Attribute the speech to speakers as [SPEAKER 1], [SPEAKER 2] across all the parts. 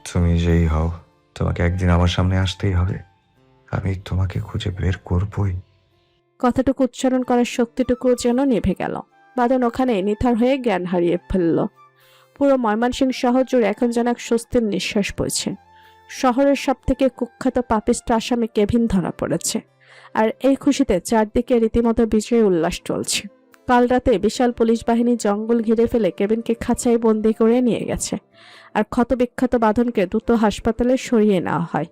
[SPEAKER 1] তুমি যেই হও, তোমাকে একদিন আমার সামনে আসতেই হবে। আমি তোমাকে খুঁজে বের করবই।
[SPEAKER 2] কথাটুকু উচ্চারণ করার শক্তিটুকু যেন নিভে গেল। বাদন ওখানে নিথর হয়ে জ্ঞান হারিয়ে ফেলল। পুরো ময়মনসিংহ শহর জুড়ে এখন যেন এক স্বস্তির নিঃশ্বাস বইছে। শহরের সব থেকে কুখ্যাত পাপিষ্ট আসামি কেভিন ধরা পড়েছে, আর এই খুশিতে চারদিকে রীতিমতো বিজয়ী উল্লাস চলছে। কাল রাতে বিশাল পুলিশ বাহিনী জঙ্গল ঘিরে ফেলে কেভিনকে খাঁচায় বন্দি করে নিয়ে গেছে, আর ক্ষতবিক্ষত বাঁধনকে দ্রুত হাসপাতালে সরিয়ে নেওয়া হয়।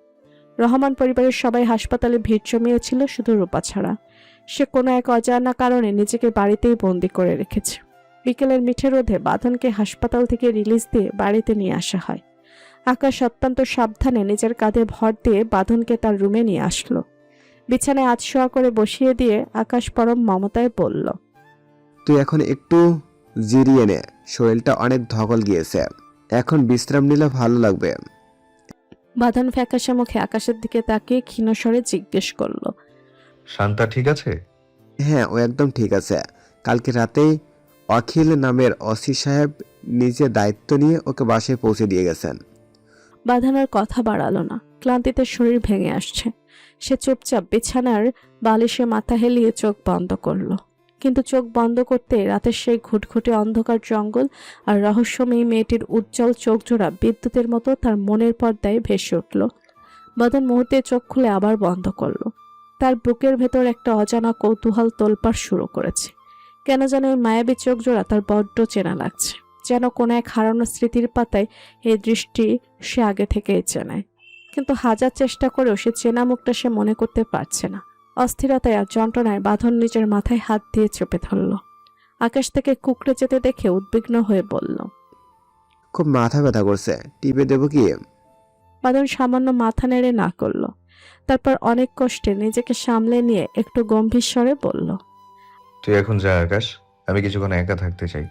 [SPEAKER 2] রহমান পরিবারের সবাই হাসপাতালে ভিড় জমিয়েছিল, শুধু রূপা ছাড়া। সে কোনো এক অজানা কারণে নিজেকে বাড়িতেই বন্দি করে রেখেছে। বিকেলের মিঠে রোদে বাঁধনকে হাসপাতাল থেকে রিলিজ দিয়ে বাড়িতে নিয়ে আসা হয়। আকাশ অত্যন্ত সাবধানে নিজের কাঁধে ভর দিয়ে বাঁধনকে তার রুমে নিয়ে আসলো। বিছানায় আধশোয়া করে বসিয়ে দিয়ে আকাশ পরম মমতায় বলল,
[SPEAKER 3] তুই এখন একটু জিরিয়ে নে, শরীরটা অনেক ধকল গিয়েছে, এখন বিশ্রাম নিলে ভালো লাগবে।
[SPEAKER 2] বাঁধন ফ্যাকাশে মুখে আকাশের দিকে তাকিয়ে ক্ষীণস্বরে জিজ্ঞেস করল,
[SPEAKER 1] শান্তা ঠিক আছে?
[SPEAKER 3] হ্যাঁ, ও একদম ঠিক আছে। কালকে রাতেই অখিল নামের ওসি সাহেব নিজে দায়িত্ব নিয়ে ওকে বাসায় পৌঁছে দিয়ে গেছেন।
[SPEAKER 2] বাঁধন আর কথা বাড়ালো না। ক্লান্তিতে শরীর ভেঙে আসছে। সে চুপচাপ বিছানার বালিশে মাথা হেলিয়ে চোখ বন্ধ করলো। কিন্তু চোখ বন্ধ করতে রাতের সেই ঘুটঘুটে অন্ধকার জঙ্গল আর রহস্যময়ী মেয়েটির উজ্জ্বল চোখ জোড়া বিদ্যুতের মতো তার মনের পর্দায় ভেসে উঠল। বাঁধন মুহূর্তে চোখ খুলে আবার বন্ধ করলো। তার বুকের ভেতর একটা অজানা কৌতূহল তোলপাড় শুরু করেছে। কেন যেন ওই মায়াবী চোখ জোড়া তার বড্ড চেনা লাগছে, যেন কোনো এক হারানো স্মৃতির পাতায় এই দৃষ্টি সে আগে থেকেই চেনায়। কিন্তু হাজার চেষ্টা করেও সে চেনা মুখটা সে মনে করতে পারছে না। অস্থিরতায় আর যন্ত্রণায় বাঁধন নিজের মাথায় হাত দিয়ে চেপে ধরল। আকাশ থেকে কুকড়ে যেতে দেখে উদ্বিগ্ন হয়ে বলল,
[SPEAKER 3] খুব মাথা ব্যথা করছে, টিপে দেবো কি?
[SPEAKER 2] বাঁধন সামান্য মাথা নেড়ে না করল। তারপর অনেক কষ্টে নিজেকে সামলে নিয়ে একটু গম্ভীর স্বরে বলল,
[SPEAKER 1] তুই এখন যা আকাশ, আমি কিছুক্ষণ একা থাকতে চাই।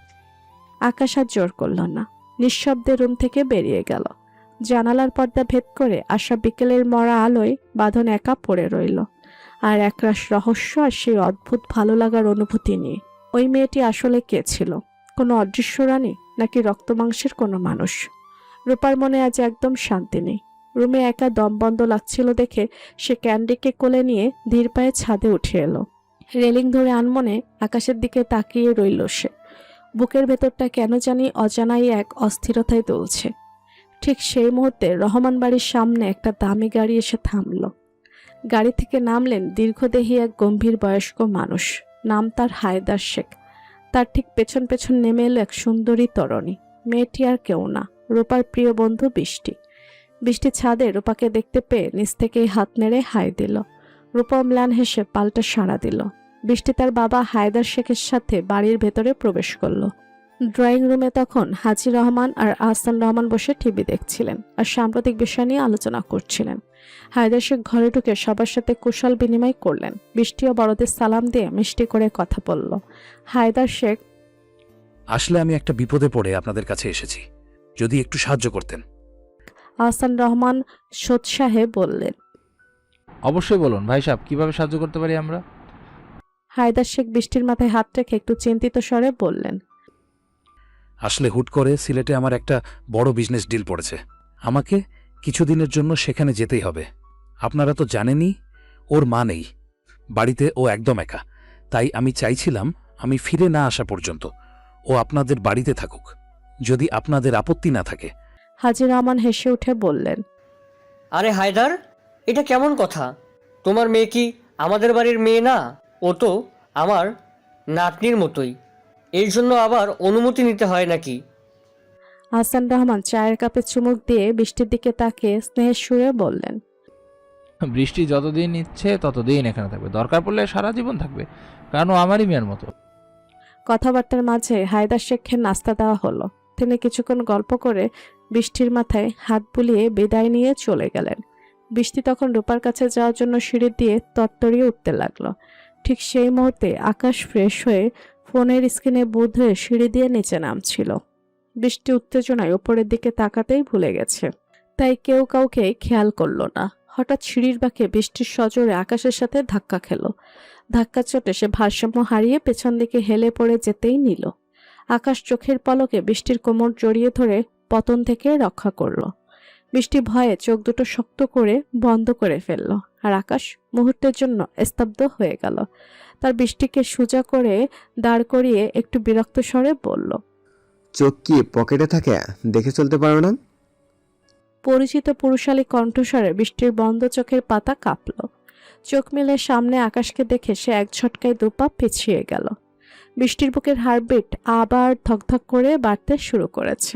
[SPEAKER 2] আকাশ আর জোর করল না, নিঃশব্দে রুম থেকে বেরিয়ে গেল। জানালার পর্দা ভেদ করে আসা বিকেলের মরা আলোয় বাঁধন একা পড়ে রইল, আর একরাশ রহস্য আর সেই অদ্ভুত ভালো লাগার অনুভূতি নিয়ে। ওই মেয়েটি আসলে কে ছিল? কোনো অদৃশ্য রানী, নাকি রক্তমাংসের কোনো মানুষ? রূপার মনে আজ একদম শান্তি নেই। রুমে একা দম বন্ধ লাগছিল দেখে সে ক্যান্ডিকে কোলে নিয়ে ধীর পায়ে ছাদে উঠে এলো। রেলিং ধরে আনমনে আকাশের দিকে তাকিয়ে রইল সে। বুকের ভেতরটা কেন জানি অজানাই এক অস্থিরতায় দুলছে। ঠিক সেই মুহূর্তে রহমান বাড়ির সামনে একটা দামি গাড়ি এসে থামল। গাড়ি থেকে নামলেন দীর্ঘদেহী এক গম্ভীর বয়স্ক মানুষ। নাম তার হায়দার শেখ। তার ঠিক পেছন পেছন নেমে এলো এক সুন্দরী তরুণী। মেয়েটি আর কেউ না, রূপার প্রিয় বন্ধু বৃষ্টি। বৃষ্টি ছাদে রূপাকে দেখতে পেয়ে নিচ থেকেই হাত নেড়ে হাই দিল। রূপা ম্লান হেসে পাল্টা সাড়া দিল। বৃষ্টি তার বাবা হায়দার শেখের সাথে বাড়ির ভেতরে প্রবেশ করলো। ড্রয়িং রুমে তখন হাজি রহমান আর আহসান রহমান বসে টিভি দেখছিলেন আর সাম্প্রতিক বিষয় নিয়ে আলোচনা করছিলেন। হায়দার শেখ ঘরে ঢুকে সবার সাথে কুশল বিনিময় করলেন। বৃষ্টিও বড়দের সালাম দিয়ে মিষ্টি করে কথা বলল। হায়দার শেখ,
[SPEAKER 4] আসলে আমি একটা বিপদে পড়ে আপনাদের কাছে এসেছি, যদি একটু সাহায্য করতেন।
[SPEAKER 2] আহসান রহমান সোৎসাহে বললেন।
[SPEAKER 5] অবশ্যই বলুন ভাই সাহেব, কিভাবে সাহায্য করতে পারি আমরা?
[SPEAKER 2] হায়দার শেখ বৃষ্টির মাথায় হাত রেখে একটু চিন্তিত স্বরে বললেন,
[SPEAKER 4] আসলে হুট করে সিলেটে আমার একটা বড় বিজনেস ডিল পড়েছে। আমাকে কিছুদিনের জন্য সেখানে যেতেই হবে। আপনারা তো জানেনই, ওর মা নেই, বাড়িতে ও একদম একা। তাই আমি চাইছিলাম আমি ফিরে না আসা পর্যন্ত ও আপনাদের বাড়িতে থাকুক, যদি আপনাদের আপত্তি না থাকে।
[SPEAKER 2] হাজি রহমান হেসে উঠে বললেন,
[SPEAKER 6] আরে হায়দার, এটা কেমন কথা? তোমার মেয়ে কি আমাদের বাড়ির মেয়ে না? ও তো আমার নাতনির মতোই। এর জন্য আবার অনুমতি নিতে হয় নাকি?
[SPEAKER 2] আহসান রহমান চায়ের কাপে চুমুক দিয়ে বৃষ্টির দিকে তাকিয়ে স্নেহের সুরে বললেন,
[SPEAKER 5] বৃষ্টি যতদিন ইচ্ছে ততদিন এখানে থাকবে, দরকার পড়লে সারা জীবন থাকবে, কারণ ও আমারই মেয়ের মতো।
[SPEAKER 2] কথাবার্তার মাঝে হায়দার শেখের নাস্তা দেওয়া হলো। তিনি কিছুক্ষণ গল্প করে বৃষ্টির মাথায় হাত বুলিয়ে বিদায় নিয়ে চলে গেলেন। বৃষ্টি তখন রূপার কাছে যাওয়ার জন্য সিঁড়ি দিয়ে তরতরিয়ে উঠতে লাগলো। ঠিক সেই মুহূর্তে আকাশ ফ্রেশ হয়ে ফোনের স্ক্রিনে বুঁদ হয়ে সিঁড়ি দিয়ে নিচে নামছিল। বৃষ্টি উত্তেজনায় উপরের দিকে তাকাতেই ভুলে গেছে, তাই কেউ কাউকে খেয়াল করলো না। হঠাৎ সিঁড়ির বাঁকে বৃষ্টির সজোরে আকাশের সাথে ধাক্কা খেলো। ধাক্কা চোটে সে ভারসাম্য হারিয়ে পেছন দিকে হেলে পড়ে যেতেই নিল। আকাশ চোখের পলকে বৃষ্টির কোমর জড়িয়ে ধরে পতন থেকে রক্ষা করল। বৃষ্টি ভয়ে চোখ দুটো শক্ত করে বন্ধ করে ফেলল, আর আকাশ মুহূর্তের জন্য স্তব্ধ হয়ে গেল। তার বৃষ্টিকে সোজা করে দাঁড় করিয়ে একটু বিরক্ত স্বরে বলল,
[SPEAKER 3] চোখ কি পকেটে থাকে, দেখে চলতে পারো না?
[SPEAKER 2] পরিচিত পুরুষালী কণ্ঠস্বরে বৃষ্টির বন্ধ চোখের পাতা কাঁপল। চোখ মেলে সামনে আকাশকে দেখে সে এক ঝটকায় দুপা পিছিয়ে গেল। বৃষ্টির বুকের হার্টবিট আবার ধকধক করে বাড়তে শুরু করেছে।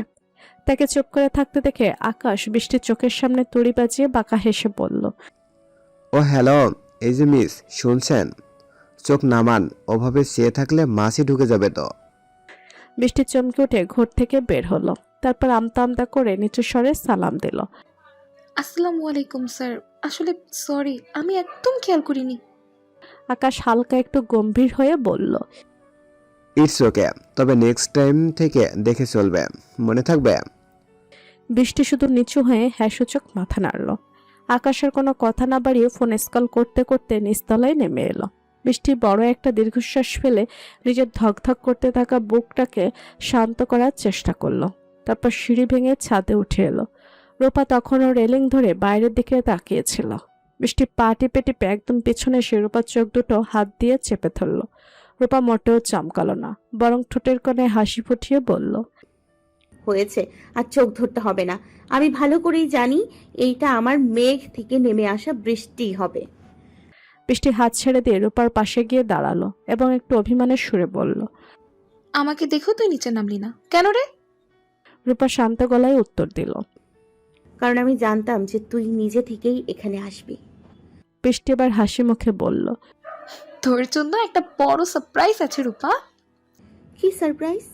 [SPEAKER 2] তাকে চুপ করে থাকতে দেখে আকাশ বৃষ্টির চোখের সামনে তুড়ি বাজিয়ে বাঁকা হেসে বলল,
[SPEAKER 3] ও হ্যালো, এই যে মিস, শুনছেন? চোখ নামান, ওভাবে চেয়ে থাকলে মাছি ঢুকে যাবে তো।
[SPEAKER 2] বৃষ্টি চমকে উঠে ঘর থেকে বের হলো। তারপর আমতা আমতা করে নিচু স্বরে সালাম দিল।
[SPEAKER 7] আসসালামু আলাইকুম স্যার, আসলে সরি, আমি একদম খেয়াল করিনি।
[SPEAKER 2] আকাশ হালকা একটু গম্ভীর হয়ে বলল,
[SPEAKER 3] ইটস ওকে, তবে নেক্সট টাইম থেকে দেখে চলবে, মনে থাকবে।
[SPEAKER 2] বৃষ্টি শুধু নিচু হয়ে হ্যাঁসূচক মাথা নাড়ল। আকাশের কোনো কথা না বাড়িয়ে ফোন স্কল করতে করতে নিচতলায় নেমে এলো। বৃষ্টি বড় একটা দীর্ঘশ্বাস ফেলে নিজের ধকধক করতে থাকা বুকটাকে শান্ত করার চেষ্টা করলো। তারপর সিঁড়ি ভেঙে ছাদে উঠে এলো। রূপা তখনও রেলিং ধরে বাইরের দিকে তাকিয়েছিল। বৃষ্টি পা টিপে টিপে একদম পিছনে এসে রূপার চোখ দুটো হাত দিয়ে চেপে ধরল। রূপা মোটেও চমকালো না, বরং ঠোঁটের কোণে হাসি ফুটিয়ে বলল,
[SPEAKER 8] হয়েছে, আর চোখ ধরতে হবে না। আমি ভালো করেই জানি এইটা আমার মেঘ থেকে নেমে আসা বৃষ্টি হবে।
[SPEAKER 2] বৃষ্টি হাত ছেড়ে দিয়ে রূপার পাশে গিয়ে দাঁড়ালো এবং একটু অভিমানের সুরে বলল,
[SPEAKER 7] আমাকে দেখো তুই নিচে নামলি না কেন রে?
[SPEAKER 2] রূপা শান্ত গলায় উত্তর দিল।
[SPEAKER 8] কারণ আমি জানতাম যে তুই নিজে থেকেই এখানে আসবি।
[SPEAKER 2] বৃষ্টি এবার হাসি মুখে বলল,
[SPEAKER 7] তোর জন্য একটা বড় সারপ্রাইজ আছে রূপা।
[SPEAKER 8] কি সারপ্রাইজ?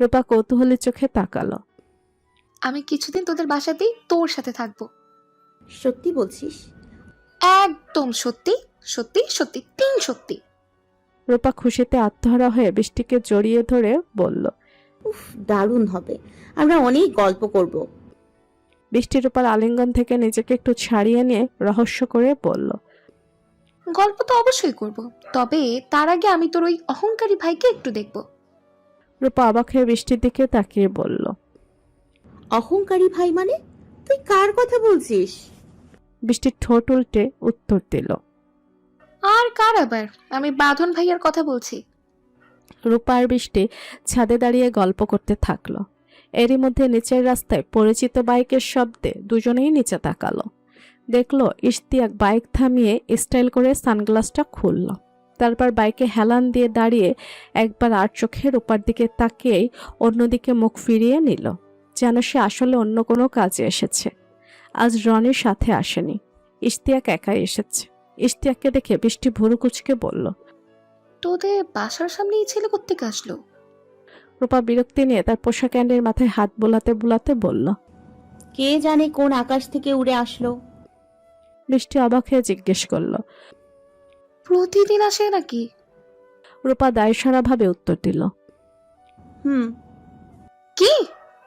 [SPEAKER 2] রূপা কৌতূহলী চোখে তাকালো।
[SPEAKER 7] আমি কিছুদিন তোদের বাসাতেই তোর সাথে থাকবো।
[SPEAKER 8] সত্যি বলছিস?
[SPEAKER 7] একদম সত্যি, সত্যি সত্যি, 3 সত্যি।
[SPEAKER 2] রূপা খুশিতে আত্মহারা হয়ে বৃষ্টিকে জড়িয়ে ধরে বলল,
[SPEAKER 8] উফ, দারুণ হবে, আমরা অনেক গল্প করব।
[SPEAKER 2] বৃষ্টি রূপার আলিঙ্গন থেকে নিজেকে একটু ছাড়িয়ে নিয়ে রহস্য করে বলল,
[SPEAKER 7] গল্প তো অবশ্যই করব, তবে তার আগে আমি তোর ওই অহংকারী ভাইকে একটু দেখব।
[SPEAKER 2] রূপা অবাক হয়ে বৃষ্টির দিকে তাকিয়ে বলল,
[SPEAKER 8] অহংকারী ভাই মানে? তুই কার কথা বলছিস?
[SPEAKER 2] বৃষ্টির ঠোঁট উল্টে উত্তর দিল,
[SPEAKER 7] আর কার আবার, আমি বাঁধন ভাইয়ার কথা বলছি।
[SPEAKER 2] রূপা আর বৃষ্টি ছাদে দাঁড়িয়ে গল্প করতে থাকলো। এরই মধ্যে নিচের রাস্তায় পরিচিত বাইকের শব্দে দুজনেই নিচে তাকালো। দেখলো ইশতিয়াক বাইক থামিয়ে স্টাইল করে সানগ্লাসটা খুলল। তারপর বাইকে হেলান দিয়ে দাঁড়িয়ে একবার আর চোখে রূপার দিকে তাকিয়েই অন্যদিকে মুখ ফিরিয়ে নিল, যেন সে আসলে অন্য কোনো কাজে এসেছে। আজ রনির সাথে আসেনি, ইশতিয়াক একাই এসেছে। ইশতিয়াককে দেখে বৃষ্টি ভুরু কুচকে বলল,
[SPEAKER 7] তোদের বাসার সামনে এই ছেলে কোত্থেকে আসলো?
[SPEAKER 2] রূপা বিরক্তি নিয়ে তার পোশাক ক্যান্ডের মাথায় হাত বোলাতে বোলাতে বলল,
[SPEAKER 8] কে জানে কোন আকাশ থেকে উড়ে আসলো।
[SPEAKER 2] বৃষ্টি অবাক হয়ে জিজ্ঞেস করলো।
[SPEAKER 7] প্রতিদিন আসে নাকি?
[SPEAKER 2] রূপা দায়সারা ভাবে উত্তর দিল,
[SPEAKER 8] হুম।
[SPEAKER 7] কি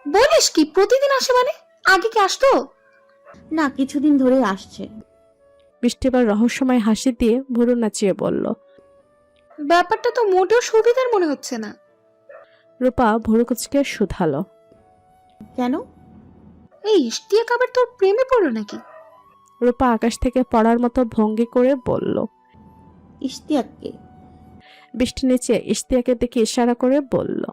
[SPEAKER 7] বলিস? কি প্রতিদিন আসে মানে? আগে কি আসতো?
[SPEAKER 8] না, কিছুদিন ধরে আসছে।
[SPEAKER 2] বৃষ্টি এবার রহস্যময় হাসি দিয়ে ভুরু নাচিয়ে বলল,
[SPEAKER 7] ব্যাপারটা তো মোটেও সুবিধার মনে হচ্ছে না।
[SPEAKER 2] রূপা ভুরু কুচকে শুধালো,
[SPEAKER 8] কেন?
[SPEAKER 7] এই ইশতিয়াক আবার তোর প্রেমে পড়লো নাকি?
[SPEAKER 2] রূপা আকাশ থেকে পড়ার মতো ভঙ্গি করে বলল।
[SPEAKER 8] ইশতিয়াককে?
[SPEAKER 2] বৃষ্টি নিচে ইশতিয়াকের দিকে ইশারা করে বলল।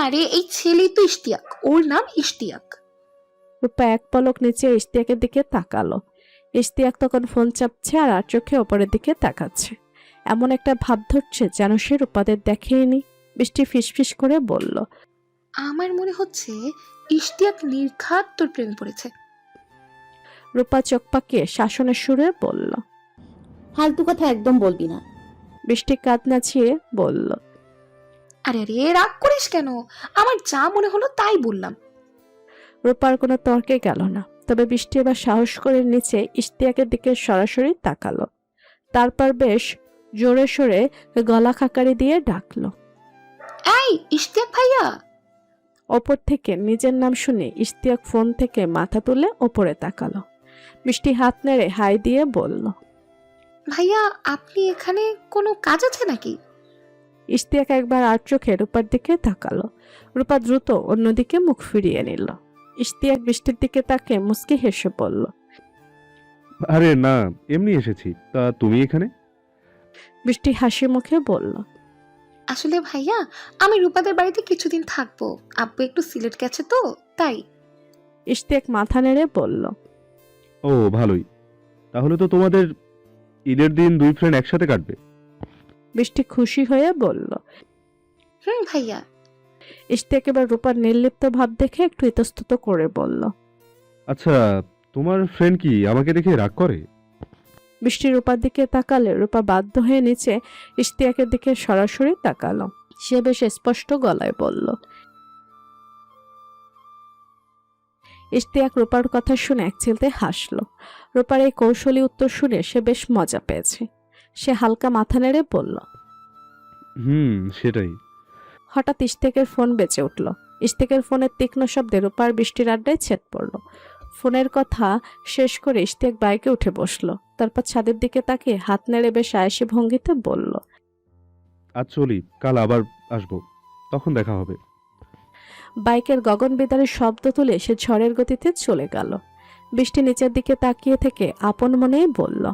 [SPEAKER 7] আরে এই ছেলেই তো ইশতিয়াক, ওর নাম ইশতিয়াক।
[SPEAKER 2] রূপা এক পলক নিচে ইশতিয়াকের দিকে তাকালো। ইশতিয়াক তখন ফোন চাপছে আর চোখে ওপরের দিকে তাকাচ্ছে। এমন একটা ভাব ধরছে যেন সে রূপাদের দেখেইনি। বৃষ্টি ফিসফিস করে বলল,
[SPEAKER 7] আমার মনে হচ্ছে ইশতিয়াক নির্ঘাত তোর প্রেমে পড়েছে।
[SPEAKER 2] রূপা চোখ পাকিয়ে শাসনের সুরে বলল।
[SPEAKER 8] ফালতু কথা একদম বলবি না।
[SPEAKER 2] বৃষ্টি কাঁধ নাচিয়ে বলল,
[SPEAKER 7] আরে আরে রাগ করিস কেন? আমার যা মনে হলো তাই বললাম।
[SPEAKER 2] রূপার কোনো তর্কে গেল না। তবে বৃষ্টি এবার সাহস করে নিচে ইশতিয়াকের দিকে সরাসরি তাকালো। তারপর বেশ জোরে সোরে গলা খাকারি দিয়ে ডাকলো,
[SPEAKER 7] এই ইশতিয়াক ভাইয়া।
[SPEAKER 2] ওপর থেকে নিজের নাম শুনে ইশতিয়াক ফোন থেকে মাথা তুলে ওপরে তাকালো। বৃষ্টি হাত নেড়ে হাই দিয়ে বলল,
[SPEAKER 7] ভাইয়া আপনি এখানে কোনো কাজ আছে নাকি?
[SPEAKER 2] ইশতিয়াক একবার আর চোখে রূপার দিকে তাকালো। রূপা দ্রুত অন্যদিকে মুখ ফিরিয়ে নিল। ইশতিয়াক বৃষ্টির দিকে তাকে মুচকি হেসে বলল।
[SPEAKER 9] আরে না, এমনি এসেছি। তা তুমি এখানে?
[SPEAKER 2] বৃষ্টি হাসি মুখে বলল।
[SPEAKER 7] আসলে ভাইয়া, আমি রূপাদের বাড়িতে কিছুদিন থাকবো। আব্বু একটু সিলেট গেছে তো, তাই।
[SPEAKER 2] ইশতিয়াক মাথা নেড়ে বলল।
[SPEAKER 9] ও ভালোই। তাহলে তো তোমাদের ঈদের দিন দুই ফ্রেন্ড একসাথে কাটবে।
[SPEAKER 2] বৃষ্টি খুশি হয়ে বলল।
[SPEAKER 7] ভাইয়া।
[SPEAKER 2] ইশতিয়াক এবার রূপার নির্লিপ্ত ভাব দেখে একটু ইতস্তত করে বলল।
[SPEAKER 9] আচ্ছা, তোমার ফ্রেন্ড কি আমাকে দেখে রাগ করে?
[SPEAKER 2] বৃষ্টি রূপার দিকে তাকালে রূপা বাধ্য হয়ে নিচে ইশতিয়াকের দিকে সরাসরি তাকালো। সে বেশ স্পষ্ট গলায় বলল। ইশতিয়াক রূপার কথা শুনে একচিলতে হাসল। রূপার এই কৌশলী উত্তর শুনে সে বেশ মজা পেয়েছে। সে হালকা মাথা নেড়ে বলল।
[SPEAKER 9] সেটাই।
[SPEAKER 2] হঠাৎ ইশতিয়াকের ফোন বেজে উঠল। ইশতিয়াকের ফোনের তীক্ষ্ণ শব্দে রূপার বৃষ্টির আড্ডায় ছেদ পড়ল। ফোনের কথা শেষ করে ইশতিয়াক বাইকে উঠে বসলো। তারপর ছাদের দিকে তাকিয়ে হাত নেড়ে বেশ আয়েসি ভঙ্গিতে বলল।
[SPEAKER 9] আজ চলি, কাল আবার আসবো, তখন দেখা হবে।
[SPEAKER 2] বাইকের গগন বিদারের শব্দ তুলে সে ঝড়ের গতিতে চলে গেল। বৃষ্টি নিচের দিকে তাকিয়ে থেকে আপন মনেই বলল।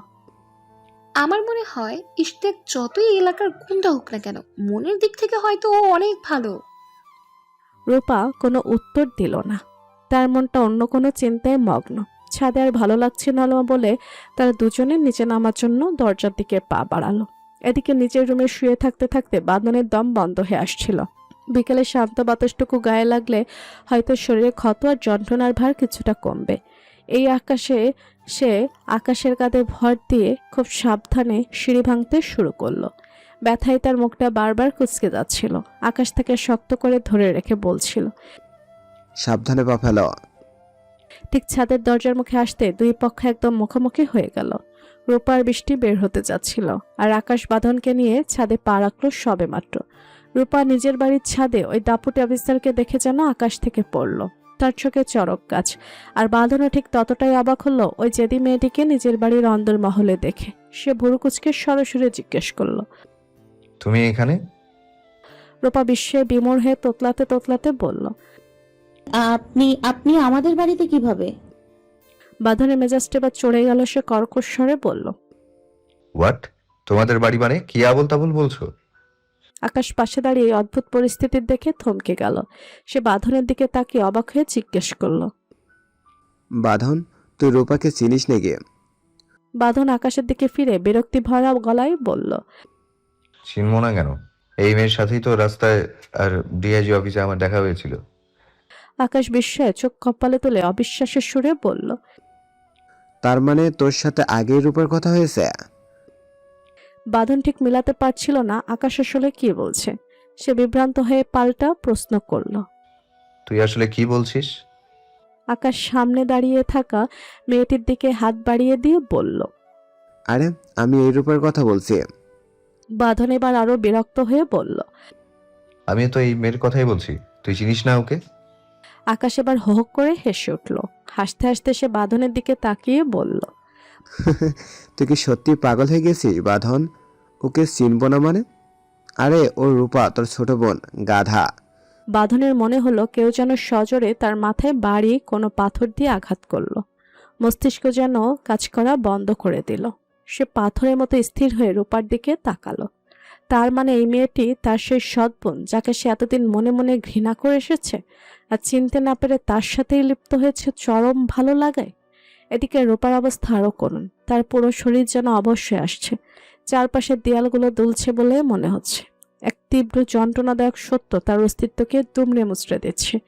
[SPEAKER 7] আমার মনে হয় ইশতিয়াক যতই এলাকার গুন্ডা হোক না কেন, মনের দিক থেকে হয়তো ও অনেক ভালো।
[SPEAKER 2] রূপা কোনো উত্তর দিল না। তার মনটা অন্য কোনো চিন্তায় মগ্ন। ছাদে আর ভালো লাগছিল না বলে তারা দুজনে নিচে নামার জন্য দরজার দিকে পা বাড়ালো। এদিকে নিজের রুমে শুয়ে থাকতে থাকতে বাঁধনের দম বন্ধ হয়ে আসছিল। বিকেলে শান্ত বাতাসটুকু গায়ে লাগলে হয়তো শরীরে ক্ষত আর যন্ত্রণার ভার কিছুটা কমবে। এই সে আকাশের কাঁধে ভর দিয়ে খুব সাবধানে সিঁড়ি ভাঙতে শুরু করলো। ব্যথায় তার মুখটা বারবার কুঁচকে যাচ্ছিল। আকাশ থেকে শক্ত করে ধরে রেখে বলছিল।
[SPEAKER 3] সাবধানে পা ফেলো।
[SPEAKER 2] ঠিক ছাদের দরজার মুখে আসতে দুই পক্ষ একদম মুখোমুখি হয়ে গেল। রূপার বৃষ্টি বের হতে যাচ্ছিল আর আকাশ বাঁধনকে নিয়ে ছাদে পা রাখলো সবে মাত্র। রূপা নিজের বাড়ির ছাদে ওই দাপুটে অফিসারকে দেখে যেন আকাশ থেকে পড়ল। তার চোখে চড়ক গাছ। আর বাঁধনও ঠিক ততটাই অবাক হলো ওই জেদি মেয়েটিকে নিজের বাড়ির অন্দরমহলে দেখে। সে ভুরু কুচকে সরাসরি জিজ্ঞেস করলো।
[SPEAKER 1] তুমি এখানে?
[SPEAKER 2] রূপা বিস্ময়ে বিমূঢ় হয়ে তোতলাতে তোতলাতে বলল।
[SPEAKER 8] আপনি আপনি আমাদের বাড়িতে কিভাবে?
[SPEAKER 2] বাঁধনের মেজাজটা এবার চড়ে গেল। সে কর্কশ স্বরে বলল।
[SPEAKER 1] হোয়াট? তোমাদের বাড়ি মানে কি আবল তাবল বলছো?
[SPEAKER 2] আকাশ পাশে দাঁড়িয়ে এই অদ্ভুত পরিস্থিতির দেখে থমকে গেল। সে বাঁধনের দিকে তাকিয়ে অবাক হয়ে জিজ্ঞেস করল।
[SPEAKER 3] বাঁধন, তুই রূপাকে চিনিস নাকি?
[SPEAKER 2] বাঁধন আকাশের দিকে ফিরে বিরক্তি ভরা গলায় বলল।
[SPEAKER 1] চিনবো না কেন? এই মেয়ের সাথেই তো রাস্তায় আর ডিআইজি অফিসে আমার দেখা হয়েছিল।
[SPEAKER 2] আকাশ বিস্ময়ে চোখ কপালে তুলে অবিশ্বাসের সুরে বলল।
[SPEAKER 3] তার মানে তোর সাথে আগেই রূপার কথা হয়েছে?
[SPEAKER 2] বাঁধন ঠিক মিলাতে পারছিল না আকাশ আসলে কি বলছে। সে বিভ্রান্ত হয়ে পাল্টা প্রশ্ন করল।
[SPEAKER 1] তুই আসলে কি বলছিস?
[SPEAKER 2] আকাশ সামনে দাঁড়িয়ে থাকা মেয়েটির দিকে হাত বাড়িয়ে দিয়ে বলল।
[SPEAKER 3] আরে আমি এই রূপার কথা বলছি।
[SPEAKER 2] বাঁধন এবার আরো বিরক্ত হয়ে বলল।
[SPEAKER 1] আমি তো এই মেয়ের কথাই বলছি, তুই চিনিস না ওকে?
[SPEAKER 2] আকাশ এবার হো হো করে হেসে উঠল। হাসতে হাসতে সে বাঁধনের দিকে তাকিয়ে বলল।
[SPEAKER 3] তুই কি সত্যি পাগল হয়ে গেছিস বাঁধন? ওকে চিনব না মানে? আরে ও রূপা, তোর ছোট বোন, গাধা।
[SPEAKER 2] বাঁধনের মনে হলো কেউ যেন সজোরে তার মাথায় বাড়ি কোনো পাথর দিয়ে আঘাত করলো। মস্তিষ্ক যেন কাজ করা বন্ধ করে দিল। সে পাথরের মতো স্থির হয়ে রূপার দিকে তাকালো। তার মানে এই মেয়েটি তার সেই সৎ বোন, যাকে সে এতদিন মনে মনে ঘৃণা করে এসেছে, আর চিনতে না পেরে তার সাথেই লিপ্ত হয়েছে চরম ভালো লাগায়। এদিকে রূপার অবস্থা আরো করুণ। তার পুরো শরীর যেন অবশ্যই আসছে। চারপাশের দেয়ালগুলো দুলছে বলে মনে হচ্ছে। এক তীব্র যন্ত্রণাদায়ক সত্য তার অস্তিত্বকে দুমড়ে মুচড়ে দিচ্ছে।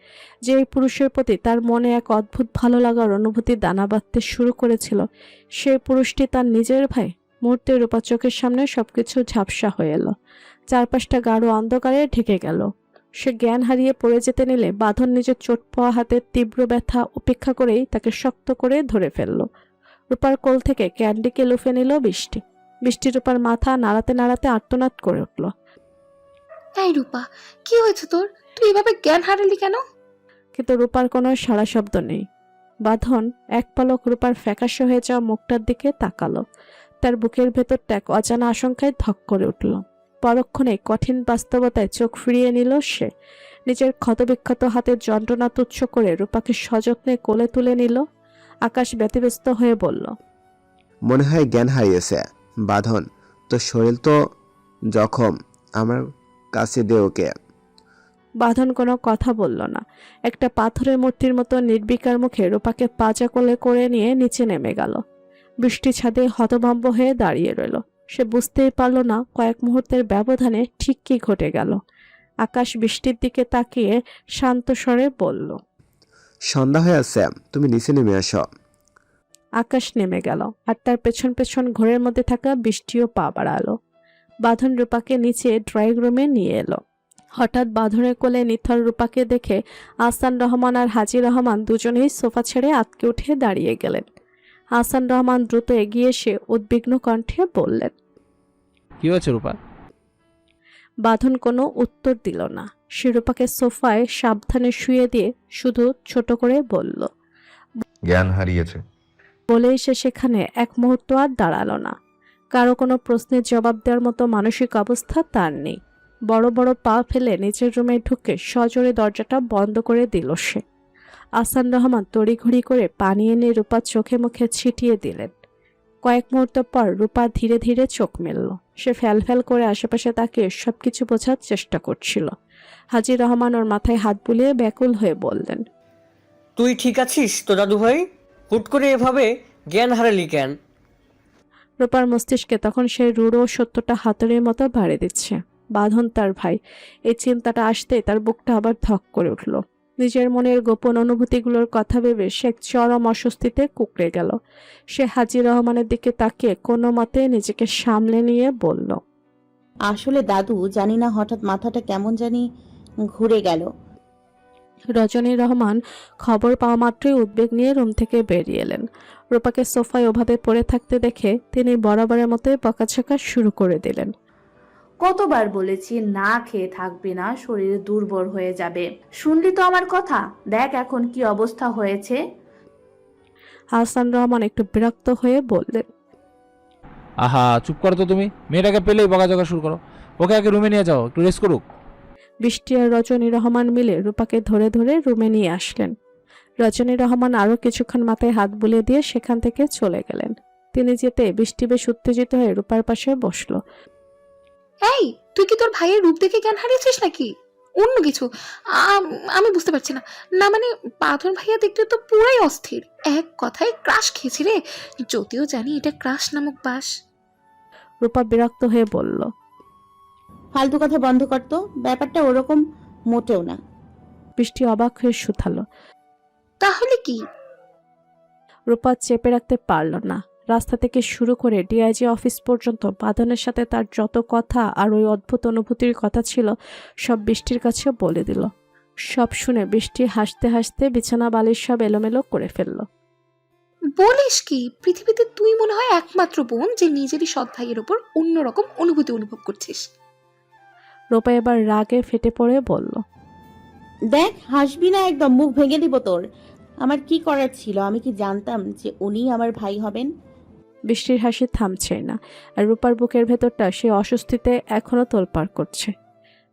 [SPEAKER 2] যে এই পুরুষের প্রতি তার মনে এক অদ্ভুত ভালো লাগার অনুভূতি দানা বাঁধতে শুরু করেছিল, সেই পুরুষটি তার নিজের ভাই। মুহূর্তে রূপা চোখের সামনে সবকিছু ঝাপসা হয়ে এলো। চারপাশটা গাঢ় অন্ধকারে ঢেকে গেল। সে জ্ঞান হারিয়ে পড়ে যেতে নিলে বাঁধন নিজের চোট পাওয়া হাতের তীব্র ব্যথা উপেক্ষা করেই তাকে শক্ত করে ধরে ফেলল। রূপার কোল থেকে ক্যান্ডিকে লুফে নিল বৃষ্টি। বৃষ্টি রূপার মাথা নাড়াতে নাড়াতে আর্তনাদ করে উঠল।
[SPEAKER 7] এই রূপা, কি হয়েছে তোর? তুই এভাবে জ্ঞান হারালি কেন?
[SPEAKER 2] কিন্তু রূপার কোনো সাড়া শব্দ নেই। বাঁধন এক পলক রূপার ফ্যাকাশে হয়ে যাওয়া মুখটার দিকে তাকালো। তার বুকের ভেতরটা এক অজানা আশঙ্কায় ধক করে উঠল। পরক্ষণে কঠিন বাস্তবতায় চোখ ফিরিয়ে নিল সে। নিজের ক্ষতবিক্ষত হাতের যন্ত্রণা তুচ্ছ করে রূপাকে সযত্নে কোলে তুলে নিল। আকাশ ব্যতিব্যস্ত হয়ে বলল,
[SPEAKER 3] মনে হয় জ্ঞান হারিয়েছে। বাঁধন, তোর শরীর তো জখম, আমার কাছে দে ওকে।
[SPEAKER 2] বাঁধন কোনো কথা বলল না। একটা পাথরের মূর্তির মতো নির্বিকার মুখে রূপাকে পাজা কোলে করে নিয়ে নিচে নেমে গেল। বৃষ্টি ছাদে হতভম্ব হয়ে দাঁড়িয়ে রইল। সে বুঝতেই পারল না কয়েক মুহূর্তের ব্যবধানে ঠিক কি ঘটে গেল। আকাশ বৃষ্টির দিকে তাকিয়ে শান্ত স্বরে বলল,
[SPEAKER 3] সন্ধ্যা হয়ে আছে, তুমি নিচে নেমে আসো।
[SPEAKER 2] আকাশ নেমে গেল আর তার পেছন পেছন ঘরের মধ্যে থাকা বৃষ্টিও পা বাড়ালো। বাঁধন রূপাকে নিচে ড্রয়িং রুমে নিয়ে এলো। হঠাৎ বাঁধনের কোলে নিথর রূপাকে দেখে আহসান রহমান আর হাজি রহমান দুজনেই সোফা ছেড়ে আটকে উঠে দাঁড়িয়ে গেলেন। আহসান রহমান দ্রুত এগিয়ে এসে উদ্বিগ্ন কণ্ঠে বললেন।
[SPEAKER 5] কি হয়েছে রূপা?
[SPEAKER 2] বাঁধন কোনো উত্তর দিল না। সে রূপাকে সোফায় সাবধানে শুয়ে দিয়ে শুধু ছোট করে বলল,
[SPEAKER 1] জ্ঞান হারিয়েছে।
[SPEAKER 2] বলেই সে সেখানে এক মুহূর্ত আর দাঁড়ালো না। কারো কোনো প্রশ্নের জবাব দেওয়ার মতো মানসিক অবস্থা তার নেই। বড় বড় পা ফেলে নিজের রুমে ঢুকে সজোরে দরজাটা বন্ধ করে দিল সে। আহসান রহমান তড়িঘড়ি করে পানি এনে রূপার চোখে মুখে ছিটিয়ে দিলেন। কয়েক মুহূর্ত পর রূপা ধীরে ধীরে চোখ মেলল। সে ফ্যাল করে আশেপাশে তাকিয়ে সবকিছু বোঝার চেষ্টা করছিল। হাজি রহমান ওর মাথায় হাত বুলিয়ে ব্যাকুল হয়ে বললেন,
[SPEAKER 6] তুই ঠিক আছিস তো দাদু ভাই? হুট করে এভাবে জ্ঞান হারালি কেন?
[SPEAKER 2] রূপার মস্তিষ্কে তখন সেই রূঢ় সত্যটা হাতুড়ির মতো বাড়ি দিচ্ছে। বাঁধন তার ভাই। এই চিন্তাটা আসতে তার বুকটা আবার ধক করে উঠল। নিজের মনের গোপন অনুভূতিগুলোর কথা ভেবে সে এক চরম অস্বস্তিতে কুঁকড়ে গেল। সে হাজি রহমানের দিকে তাকিয়ে কোনো মতে নিজেকে সামলে নিয়ে বলল,
[SPEAKER 8] আসলে দাদু, জানি না হঠাৎ মাথাটা কেমন জানি ঘুরে গেল।
[SPEAKER 2] রজনী রহমান খবর পাওয়া মাত্রই উদ্বেগ নিয়ে রুম থেকে বেরিয়ে এলেন। রূপাকে সোফায় ওভাবে পড়ে থাকতে দেখে তিনি বরাবরের মতোই বকাঝকা শুরু করে দিলেন।
[SPEAKER 10] কতবার বলেছি না খেয়ে থাকবি না, শরীর দুর্বল হয়ে যাবে। শুনলি তো আমার কথা? দেখ এখন কি অবস্থা হয়েছে।
[SPEAKER 2] হাসান রহমান একটু বিরক্ত হয়ে বললেন,
[SPEAKER 5] আহা, চুপ করো তো তুমি। মেয়েটাকে পেলেই বকাঝকা শুরু করো। ওকে আগে রুমে নিয়ে যাও, একটু রেস্ট করুক।
[SPEAKER 2] বৃষ্টি আর রজনী রহমান মিলে রূপাকে ধরে ধরে রুমে নিয়ে আসলেন। রজনী রহমান আরও কিছুক্ষণ মাথায় হাত বুলিয়ে দিয়ে সেখান থেকে চলে গেলেন। তিনি যেতে বৃষ্টি বেশ উত্তেজিত হয়ে রূপার পাশে বসলো।
[SPEAKER 7] এই, তুই কি তোর ভাইয়ের রূপ দেখে জ্ঞান হারিয়েছিস নাকি অন্য কিছু? আমি বুঝতে পারছি না। না মানে, বাঁধন ভাইয়া দেখতে তো পুরাই অস্থির। এক কথায় ক্রাশ খেয়েছি রে। যদিও জানি এটা ক্রাশ নামক বাস।
[SPEAKER 2] রূপা বিরক্ত হয়ে বলল,
[SPEAKER 8] ফালতু কথা বন্ধ করতো, ব্যাপারটা ওরকম মোটেও না।
[SPEAKER 2] বৃষ্টি অবাক হয়ে শুধালো।
[SPEAKER 7] তাহলে কি?
[SPEAKER 2] রূপা চেপে রাখতে পারল না। রাস্তা থেকে শুরু করে ডিআইজি অফিস পর্যন্ত বাঁধনের সাথে তার যত কথা আর ওই অদ্ভুত অনুভূতির কথা ছিল সব বৃষ্টির কাছে বলে দিল। সব শুনে বৃষ্টি হাসতে হাসতে বিছানা বালিশ সব এলোমেলো করে ফেলল।
[SPEAKER 7] বলিস কি? পৃথিবীতে তুই মনে হয় একমাত্র বোন যে নিজেরই সৎ ভাইয়ের ওপর অন্যরকম অনুভূতি অনুভব করছিস।
[SPEAKER 2] রূপা এবার রাগে ফেটে পড়ে বলল,
[SPEAKER 8] দেখ, হাসবি না, একদম মুখ ভেঙে দিব তোর। আমার কি করার ছিল? আমি কি জানতাম যে উনি আমার ভাই হবেন?
[SPEAKER 2] বৃষ্টির হাসি থামছেই না, আর রূপার বুকের ভেতরটা সে অস্বস্তিতে এখনো তোলপাড় করছে।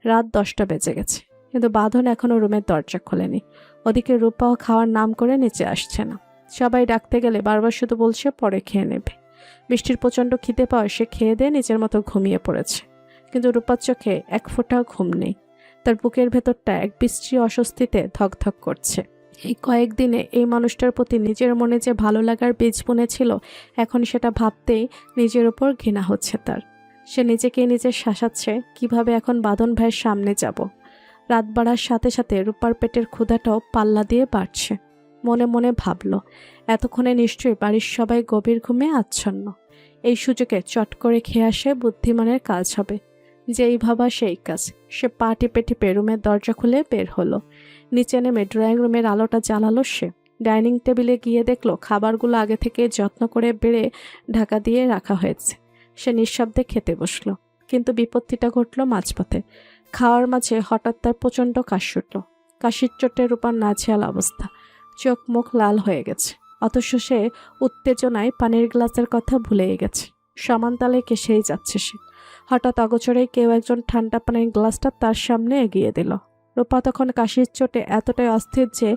[SPEAKER 2] রাত 10টা বেজে গেছে, কিন্তু বাঁধন এখনো রুমের দরজা খোলেনি। ওদিকে রূপাও খাওয়ার নাম করে নিচে আসছে না। সবাই ডাকতে গেলে বারবার শুধু বলছে পরে খেয়ে নেবে। বৃষ্টির প্রচণ্ড খিদে পাওয়া সে খেয়ে দিয়ে নিজের মতো ঘুমিয়ে পড়েছে, কিন্তু রূপার চোখে এক ফোঁটাও ঘুম নেই। তার বুকের ভেতরটা এক বিশ্রী অস্বস্তিতে ধকধক করছে। এই কয়েকদিনে এই মানুষটার প্রতি নিজের মনে যে ভালো লাগার বীজ বুনেছিল, এখন সেটা ভাবতেই নিজের উপর ঘৃণা হচ্ছে তার। সে নিজেকে নিজে শাসাচ্ছে কিভাবে এখন বাঁধন ভাইয়ের সামনে যাব। রাত বাড়ার সাথে সাথে রূপার পেটের ক্ষুধাটাও পাল্লা দিয়ে বাড়ছে। মনে মনে ভাবল, এতক্ষণে নিশ্চয়ই বাড়ির সবাই গভীর ঘুমে আচ্ছন্ন। এই সুযোগে চট করে খেয়ে আসে বুদ্ধিমানের কাজ হবে। যেই ভাবা সেই কাজ। সে পা টিপে টিপে রুমের দরজা খুলে বের হলো। নিচে নেমে ড্রয়িং রুমের আলোটা জ্বালালো সে। ডাইনিং টেবিলে গিয়ে দেখলো খাবারগুলো আগে থেকে যত্ন করে বেড়ে ঢাকা দিয়ে রাখা হয়েছে। সে নিঃশব্দে খেতে বসলো, কিন্তু বিপত্তিটা ঘটল মাঝপথে। খাওয়ার মাঝে হঠাৎ তার প্রচণ্ড কাশি উঠল। কাশির চোটে রূপার নাজেহাল অবস্থা, চোখ মুখ লাল হয়ে গেছে। অথচ সে উত্তেজনায় পানির গ্লাসের কথা ভুলেই গেছে। সমান তালে কেসেই যাচ্ছে সে। হঠাৎ অগোচরে কেউ একজন ঠান্ডা পানির গ্লাসটা তার সামনে এগিয়ে দিল। রূপা তখন কাশির চোটে এতটাই অস্থির যে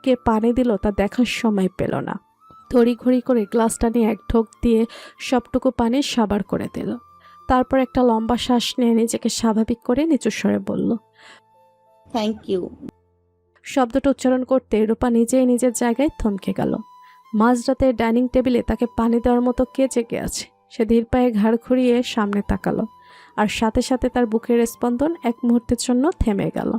[SPEAKER 2] কে পানি দিল তা দেখার সময় পেল না। তড়িঘড়ি করে গ্লাসটা নিয়ে এক ঢোক দিয়ে সবটুকু পানি সাবার করে দিল। তারপর একটা লম্বা শ্বাস নিয়ে নিজেকে স্বাভাবিক করে নিচু স্বরে বলল,
[SPEAKER 8] থ্যাংক ইউ।
[SPEAKER 2] শব্দটা উচ্চারণ করতে রূপা নিজেই নিজের জায়গায় থমকে গেল। মাঝরাতে ডাইনিং টেবিলে তাকে পানি দেওয়ার মতো কে জেগে আছে। সে ধীর পায়ে ঘাড় ঘুরিয়ে সামনে তাকালো, আর সাথে সাথে তার বুকের স্পন্দন এক মুহূর্তের জন্য থেমে গেল।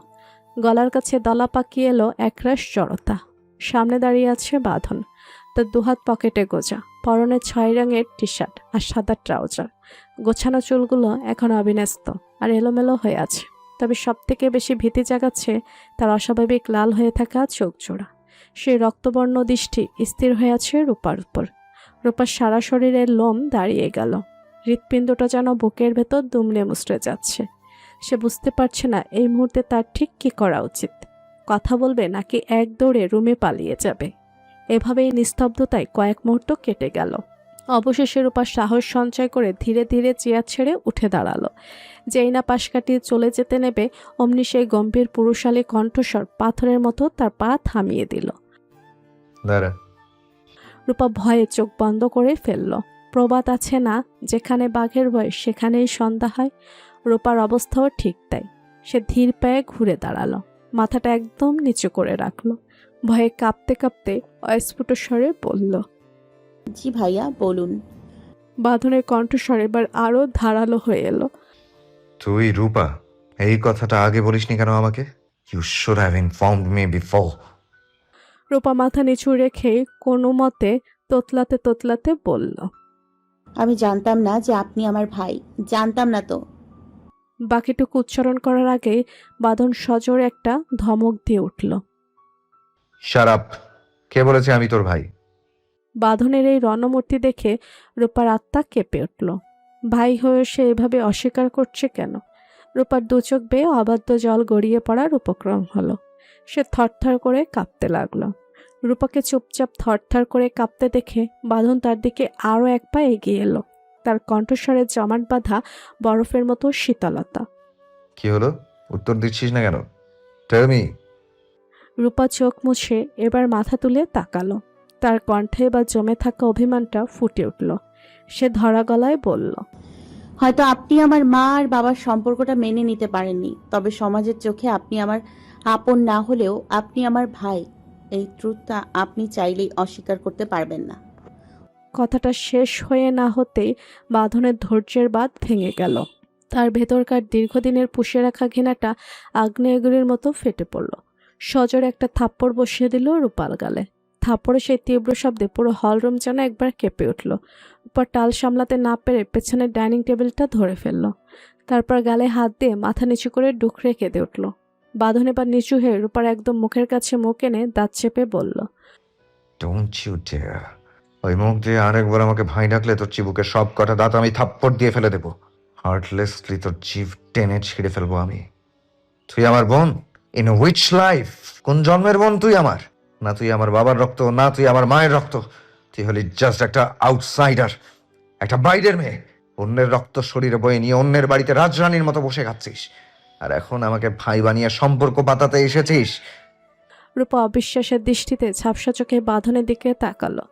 [SPEAKER 2] গলার কাছে দলা পাকিয়ে এলো একরাশ জড়তা। সামনে দাঁড়িয়ে আছে বাঁধন, তার দুহাত পকেটে গোজা, পরনে 6 রঙের টি শার্ট আর সাদা ট্রাউজার। গোছানো চুলগুলো এখন অবিন্যস্ত আর এলোমেলো হয়ে আছে, তবে সবথেকে বেশি ভীতি জাগাচ্ছে তার অস্বাভাবিক লাল হয়ে থাকা চোখ জোড়া। সেই রক্তবর্ণ দৃষ্টি স্থির হয়ে আছে রূপার উপর। রূপার সারা শরীরের লোম দাঁড়িয়ে গেল, হৃৎপিণ্ডটা যেন বুকের ভেতর দুমড়ে মুচড়ে যাচ্ছে। সে বুঝতে পারছে না এই মুহূর্তে তার ঠিক কী করা উচিত। কথা বলবে নাকি এক দৌড়ে রুমে পালিয়ে যাবে। এভাবেই নিস্তব্ধতায় কয়েক মুহূর্ত কেটে গেল। অবশেষে রূপা সাহস সঞ্চয় করে ধীরে ধীরে চেয়ার ছেড়ে উঠে দাঁড়ালো। যেই না পাশ কাটিয়ে চলে যেতে নেবে, অমনি সেই গম্ভীর পুরুষালী কণ্ঠস্বর পাথরের মতো তার পা থামিয়ে দিল।
[SPEAKER 1] দাঁড়া।
[SPEAKER 2] রূপা ভয়ে চোখ বন্ধ করে ফেলল। প্রবাদ আছে না, যেখানে বাঘের ভয় সেখানেই সন্ধ্যা হয়। রূপার অবস্থাও ঠিক তাই। সে ধীর পায়ে ঘুরে দাঁড়ালো, মাথাটা একদম নিচু করে রাখলো। ভয়ে কাঁপতে কাঁপতে অস্ফুট স্বরে বলল,
[SPEAKER 8] জি ভাইয়া বলুন।
[SPEAKER 2] বাঁধনের কণ্ঠস্বর এবার আরো ধারালো হয়ে এলো।
[SPEAKER 1] তুই রূপা, এই কথাটা আগে বলিসনি কেন আমাকে? You should have informed me before.
[SPEAKER 2] Rupa মাথা নিচু রেখে কোনো মতে তোতলাতে তোতলাতে বলল,
[SPEAKER 8] আমি জানতাম না যে আপনি আমার ভাই, জানতাম না তো।
[SPEAKER 2] বাকিটুকু উচ্চারণ করার আগেই বাঁধন সজোরে একটা ধমক দিয়ে উঠল।
[SPEAKER 1] Shut up! কে বলেছে আমি তোর ভাই?
[SPEAKER 2] বাঁধনের এই রণমূর্তি দেখে রূপার আত্মা কেঁপে উঠল। ভাই হয়ে সে এভাবে অস্বীকার করছে কেন? রূপার দু চোখ বেয়ে অবাধ্য জল গড়িয়ে পড়ার উপক্রম হলো। সে থরথর করে কাঁপতে লাগলো। রূপাকে চুপচাপ থরথর করে কাঁপতে দেখে বাঁধন তার দিকে আরও এক পা এগিয়ে এলো। তার কণ্ঠস্বরে জমাট বাঁধা বরফের মতো শীতলতা।
[SPEAKER 1] কি হলো? উত্তর দিচ্ছিস না কেন? Tell me.
[SPEAKER 2] রূপা চোখ মুছে এবার মাথা তুলে তাকালো। তার কণ্ঠে এবার জমে থাকা অভিমানটা ফুটে উঠল। সে ধরা গলায় বলল,
[SPEAKER 8] হয়তো আপনি আমার মা আর বাবার সম্পর্কটা মেনে নিতে পারেননি, তবে সমাজের চোখে আপনি আমার আপন না হলেও আপনি আমার ভাই। এই ট্রুথটা আপনি চাইলেই অস্বীকার করতে পারবেন না।
[SPEAKER 2] কথাটা শেষ হয়ে না হতেই বাঁধনের ধৈর্যের বাঁধ ভেঙে গেল। তার ভেতরকার দীর্ঘদিনের পুষে রাখা ঘৃণাটা আগ্নেয়গিরির মতো ফেটে পড়ল। সজোরে একটা থাপ্পড় বসিয়ে দিল রূপার গালে। থাপ্পড়ে সেই তীব্র শব্দে পুরো হলরুম যেন একবার কেঁপে উঠল। রূপা টাল সামলাতে না পেরে পেছনের ডাইনিং টেবিলটা ধরে ফেলল। তারপর গালে হাত দিয়ে মাথা নিচু করে ডুকরে কেঁদে উঠল। বাঁধন এবার নিচু হয়ে রূপার একদম মুখের কাছে মুখ এনে দাঁত চেপে বলল,
[SPEAKER 1] ডোন্ট ইউ ডেয়ার! ওই মুখ দিয়ে আরেকবার আমাকে ভাই ডাকলে তোর চিবুকে সব কটা দাঁত আমি থাপ্পড় দিয়ে ফেলে দেবো। হার্টলেসলি তোর জিভ টেনে ছিঁড়ে ফেলবো আমি। তুই আমার বোন? In which life? কোন জন্মের বোন তুই আমার? না তুই আমার বাবার রক্ত, না তুই আমার মায়ের রক্ত। তুই হলি জাস্ট একটা আউটসাইডার, একটা বাইরের মেয়ে। অন্যের রক্ত শরীরে বয়ে নিয়ে অন্যের বাড়িতে রাজরানীর মতো বসে খাচ্ছিস, আর এখন আমাকে ভাই বানিয়ে সম্পর্ক পাতাতে এসেছিস।
[SPEAKER 2] রূপা অবিশ্বাসের দৃষ্টিতে ঝাপসা চোখে বাঁধনের দিকে তাকালো।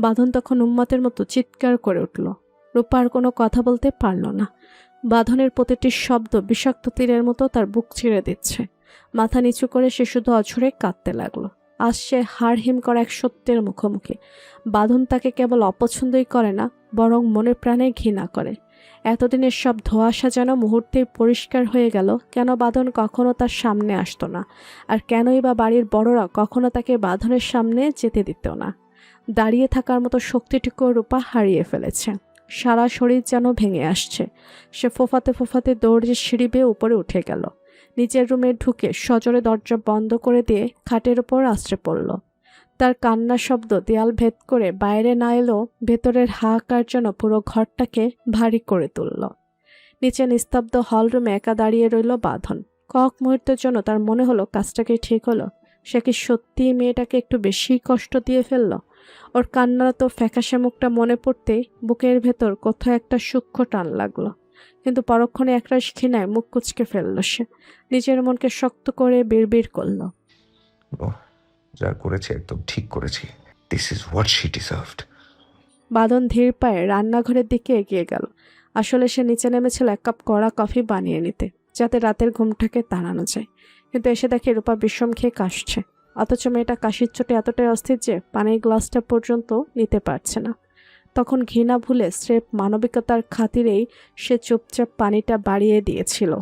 [SPEAKER 2] বাঁধন তখন উন্মাতের মতো চিৎকার করে উঠল। রূপা আর কোনো কথা বলতে পারল না। বাঁধনের প্রতিটি শব্দ বিষাক্ত তীরের মতো তার বুক ছিঁড়ে দিচ্ছে। মাথা নিচু করে সে শুধু অঝরে কাঁদতে লাগলো। আজ সে হাড় হিম করা এক সত্যের মুখোমুখি। বাঁধন তাকে কেবল অপছন্দই করে না, বরং মনে প্রাণে ঘৃণা করে। এতদিনের সব ধোঁয়াশা যেন মুহূর্তেই পরিষ্কার হয়ে গেল। কেন বাঁধন কখনো তার সামনে আসতো না, আর কেনই বা বাড়ির বড়রা কখনো তাকে বাঁধনের সামনে যেতে দিত না। দাঁড়িয়ে থাকার মতো শক্তিটুকু রূপা হারিয়ে ফেলেছে। সারা শরীর যেন ভেঙে আসছে। সে ফোফাতে ফোফাতে দৌড়ে সিঁড়ি বেয়ে উপরে উঠে গেল। নিজের রুমে ঢুকে সজোরে দরজা বন্ধ করে দিয়ে খাটের ওপর আশ্রে পড়ল। তার কান্নার শব্দ দেয়াল ভেদ করে বাইরে না এলেও ভেতরের হাহাকার যেন পুরো ঘরটাকে ভারী করে তুলল। নিচে নিস্তব্ধ হলরুমে একা দাঁড়িয়ে রইল বাঁধন। কয়েক মুহূর্তের জন্য তার মনে হলো কাজটা কি ঠিক হলো। সে কি সত্যিই মেয়েটাকে একটু বেশি কষ্ট দিয়ে ফেলল? ওর কান্নারত ফ্যাকাশে মুখটা মনে পড়তেই বুকের ভেতর কোথাও একটা সূক্ষ্ম টান লাগলো। কিন্তু পরক্ষণে একরাশ ঘৃণায় মুখ কুচকে ফেলল সে। নিজের মনকে শক্ত করে বিড়বিড় করল।
[SPEAKER 1] ওহ, যা করেছি একদম ঠিক করেছি। This is what she deserved.
[SPEAKER 2] বাঁধন ধীর পায়ে রান্নাঘরের দিকে এগিয়ে গেল। আসলে সে নিচে নেমেছিল এক কাপ কড়া কফি বানিয়ে নিতে, যাতে রাতের ঘুমটাকে তাড়ানো যায়। কিন্তু এসে দেখে রূপা বিষম খেয়ে কাশছে, অথচ মেয়েটা কাশির চোটে এতটাই অস্থির যে পানির গ্লাসটা পর্যন্ত নিতে পারছে না। তখন ঘৃণা ভুলে স্রেফ মানবিকতার খাতিরেই সে চুপচাপ পানিটা বাড়িয়ে দিয়েছিল।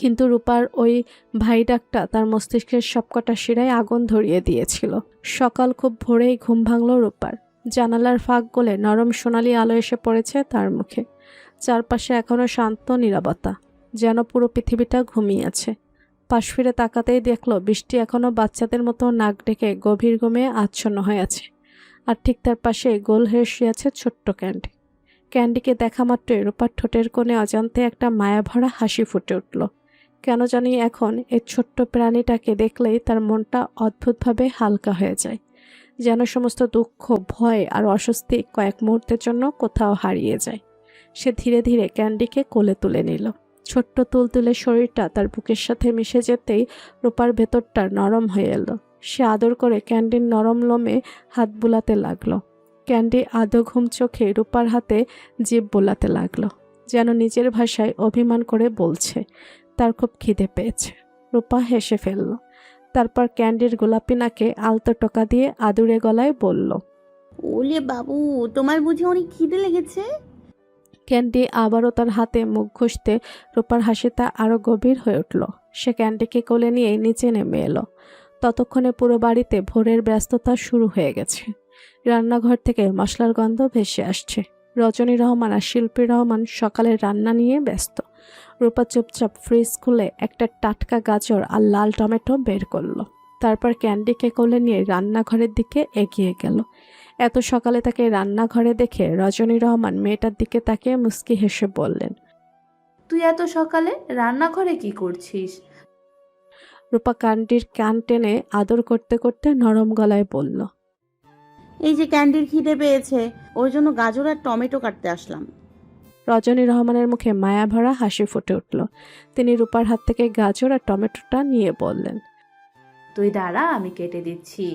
[SPEAKER 2] কিন্তু রূপার ওই ভাই ডাকটা তার মস্তিষ্কের সবকটা শিরায় আগুন ধরিয়ে দিয়েছিল। সকাল খুব ভোরেই ঘুম ভাঙল রূপার। জানালার ফাঁক গলে নরম সোনালি আলো এসে পড়েছে তার মুখে। চারপাশে এখনো শান্ত নীরবতা, যেন পুরো পৃথিবীটা ঘুমিয়ে আছে। পাশ ফিরে তাকাতেই দেখল বৃষ্টি এখনো বাচ্চাদের মতো নাক ডেকে গভীর ঘুমে আচ্ছন্ন হয়ে আছে। আর ঠিক তার পাশে গোল হয়ে শুয়ে আছে ছোট্ট ক্যান্ডি। ক্যান্ডিকে দেখা মাত্রই রূপার ঠোঁটের কোণে অজান্তে একটা মায়াভরা হাসি ফুটে উঠল। কেন জানি এখন এই ছোট্ট প্রাণীটাকে দেখলেই তার মনটা অদ্ভুতভাবে হালকা হয়ে যায়, যেন সমস্ত দুঃখ, ভয় আর অস্বস্তি কয়েক মুহূর্তের জন্য কোথাও হারিয়ে যায়। সে ধীরে ধীরে ক্যান্ডিকে কোলে তুলে নিল। ছোট্ট তুলতুলে শরীরটা তার বুকের সাথে মিশে যেতেই রূপার ভেতরটা নরম হয়ে এলো। সে আদর করে ক্যান্ডির নরম লোমে হাত বুলাতে লাগলো। ক্যান্ডি আদো ঘুম চোখে রূপার হাতে জিভ বোলাতে লাগলো, যেন নিজের ভাষায় অভিমান করে বলছে তার খুব খিদে পেয়েছে। রূপা হেসে ফেলল। তারপর ক্যান্ডির গোলাপি নাকে আলতো টোকা দিয়ে আদুরে গলায় বলল,
[SPEAKER 8] ওলে বাবু, তোমার বুঝি অনেক খিদে লেগেছে?
[SPEAKER 2] ক্যান্ডি আবারও তার হাতে মুখ ঘষতে রূপার হাসিটা আরো গভীর হয়ে উঠল। সে ক্যান্ডিকে কোলে নিয়ে নিচে নেমে এলো। ততক্ষণে পুরো বাড়িতে ভোরের ব্যস্ততা শুরু হয়ে গেছে। রান্নাঘর থেকে মশলার গন্ধ ভেসে আসছে। রজনী রহমান আর শিল্পী রহমান সকালের রান্না নিয়ে ব্যস্ত। রূপা চুপচাপ ফ্রিজ খুলে একটা টাটকা গাজর আর লাল টমেটো বের করলো। তারপর ক্যান্ডিকে কোলে নিয়ে রান্নাঘরের দিকে এগিয়ে গেল। এত সকালে তাকে রান্নাঘরে দেখে রজনী রহমান মেয়েটার দিকে তাকিয়ে মুস্কি হেসে বললেন,
[SPEAKER 10] তুই এত সকালে রান্নাঘরে কি করছিস?
[SPEAKER 2] রূপা ক্যান্ডির কান টেনে আদর করতে করতে নরম গলায় বলল,
[SPEAKER 8] এই যে ক্যান্ডির খিদে পেয়েছে, ওর জন্য গাজর আর টমেটো কাটতে আসলাম।
[SPEAKER 2] রজনী রহমানের মুখে মায়াভরা হাসি ফুটে উঠল। তিনি রূপার হাত থেকে গাজর আর টমেটোটা নিয়ে বললেন,
[SPEAKER 10] তুই দাঁড়া, আমি কেটে দিচ্ছি।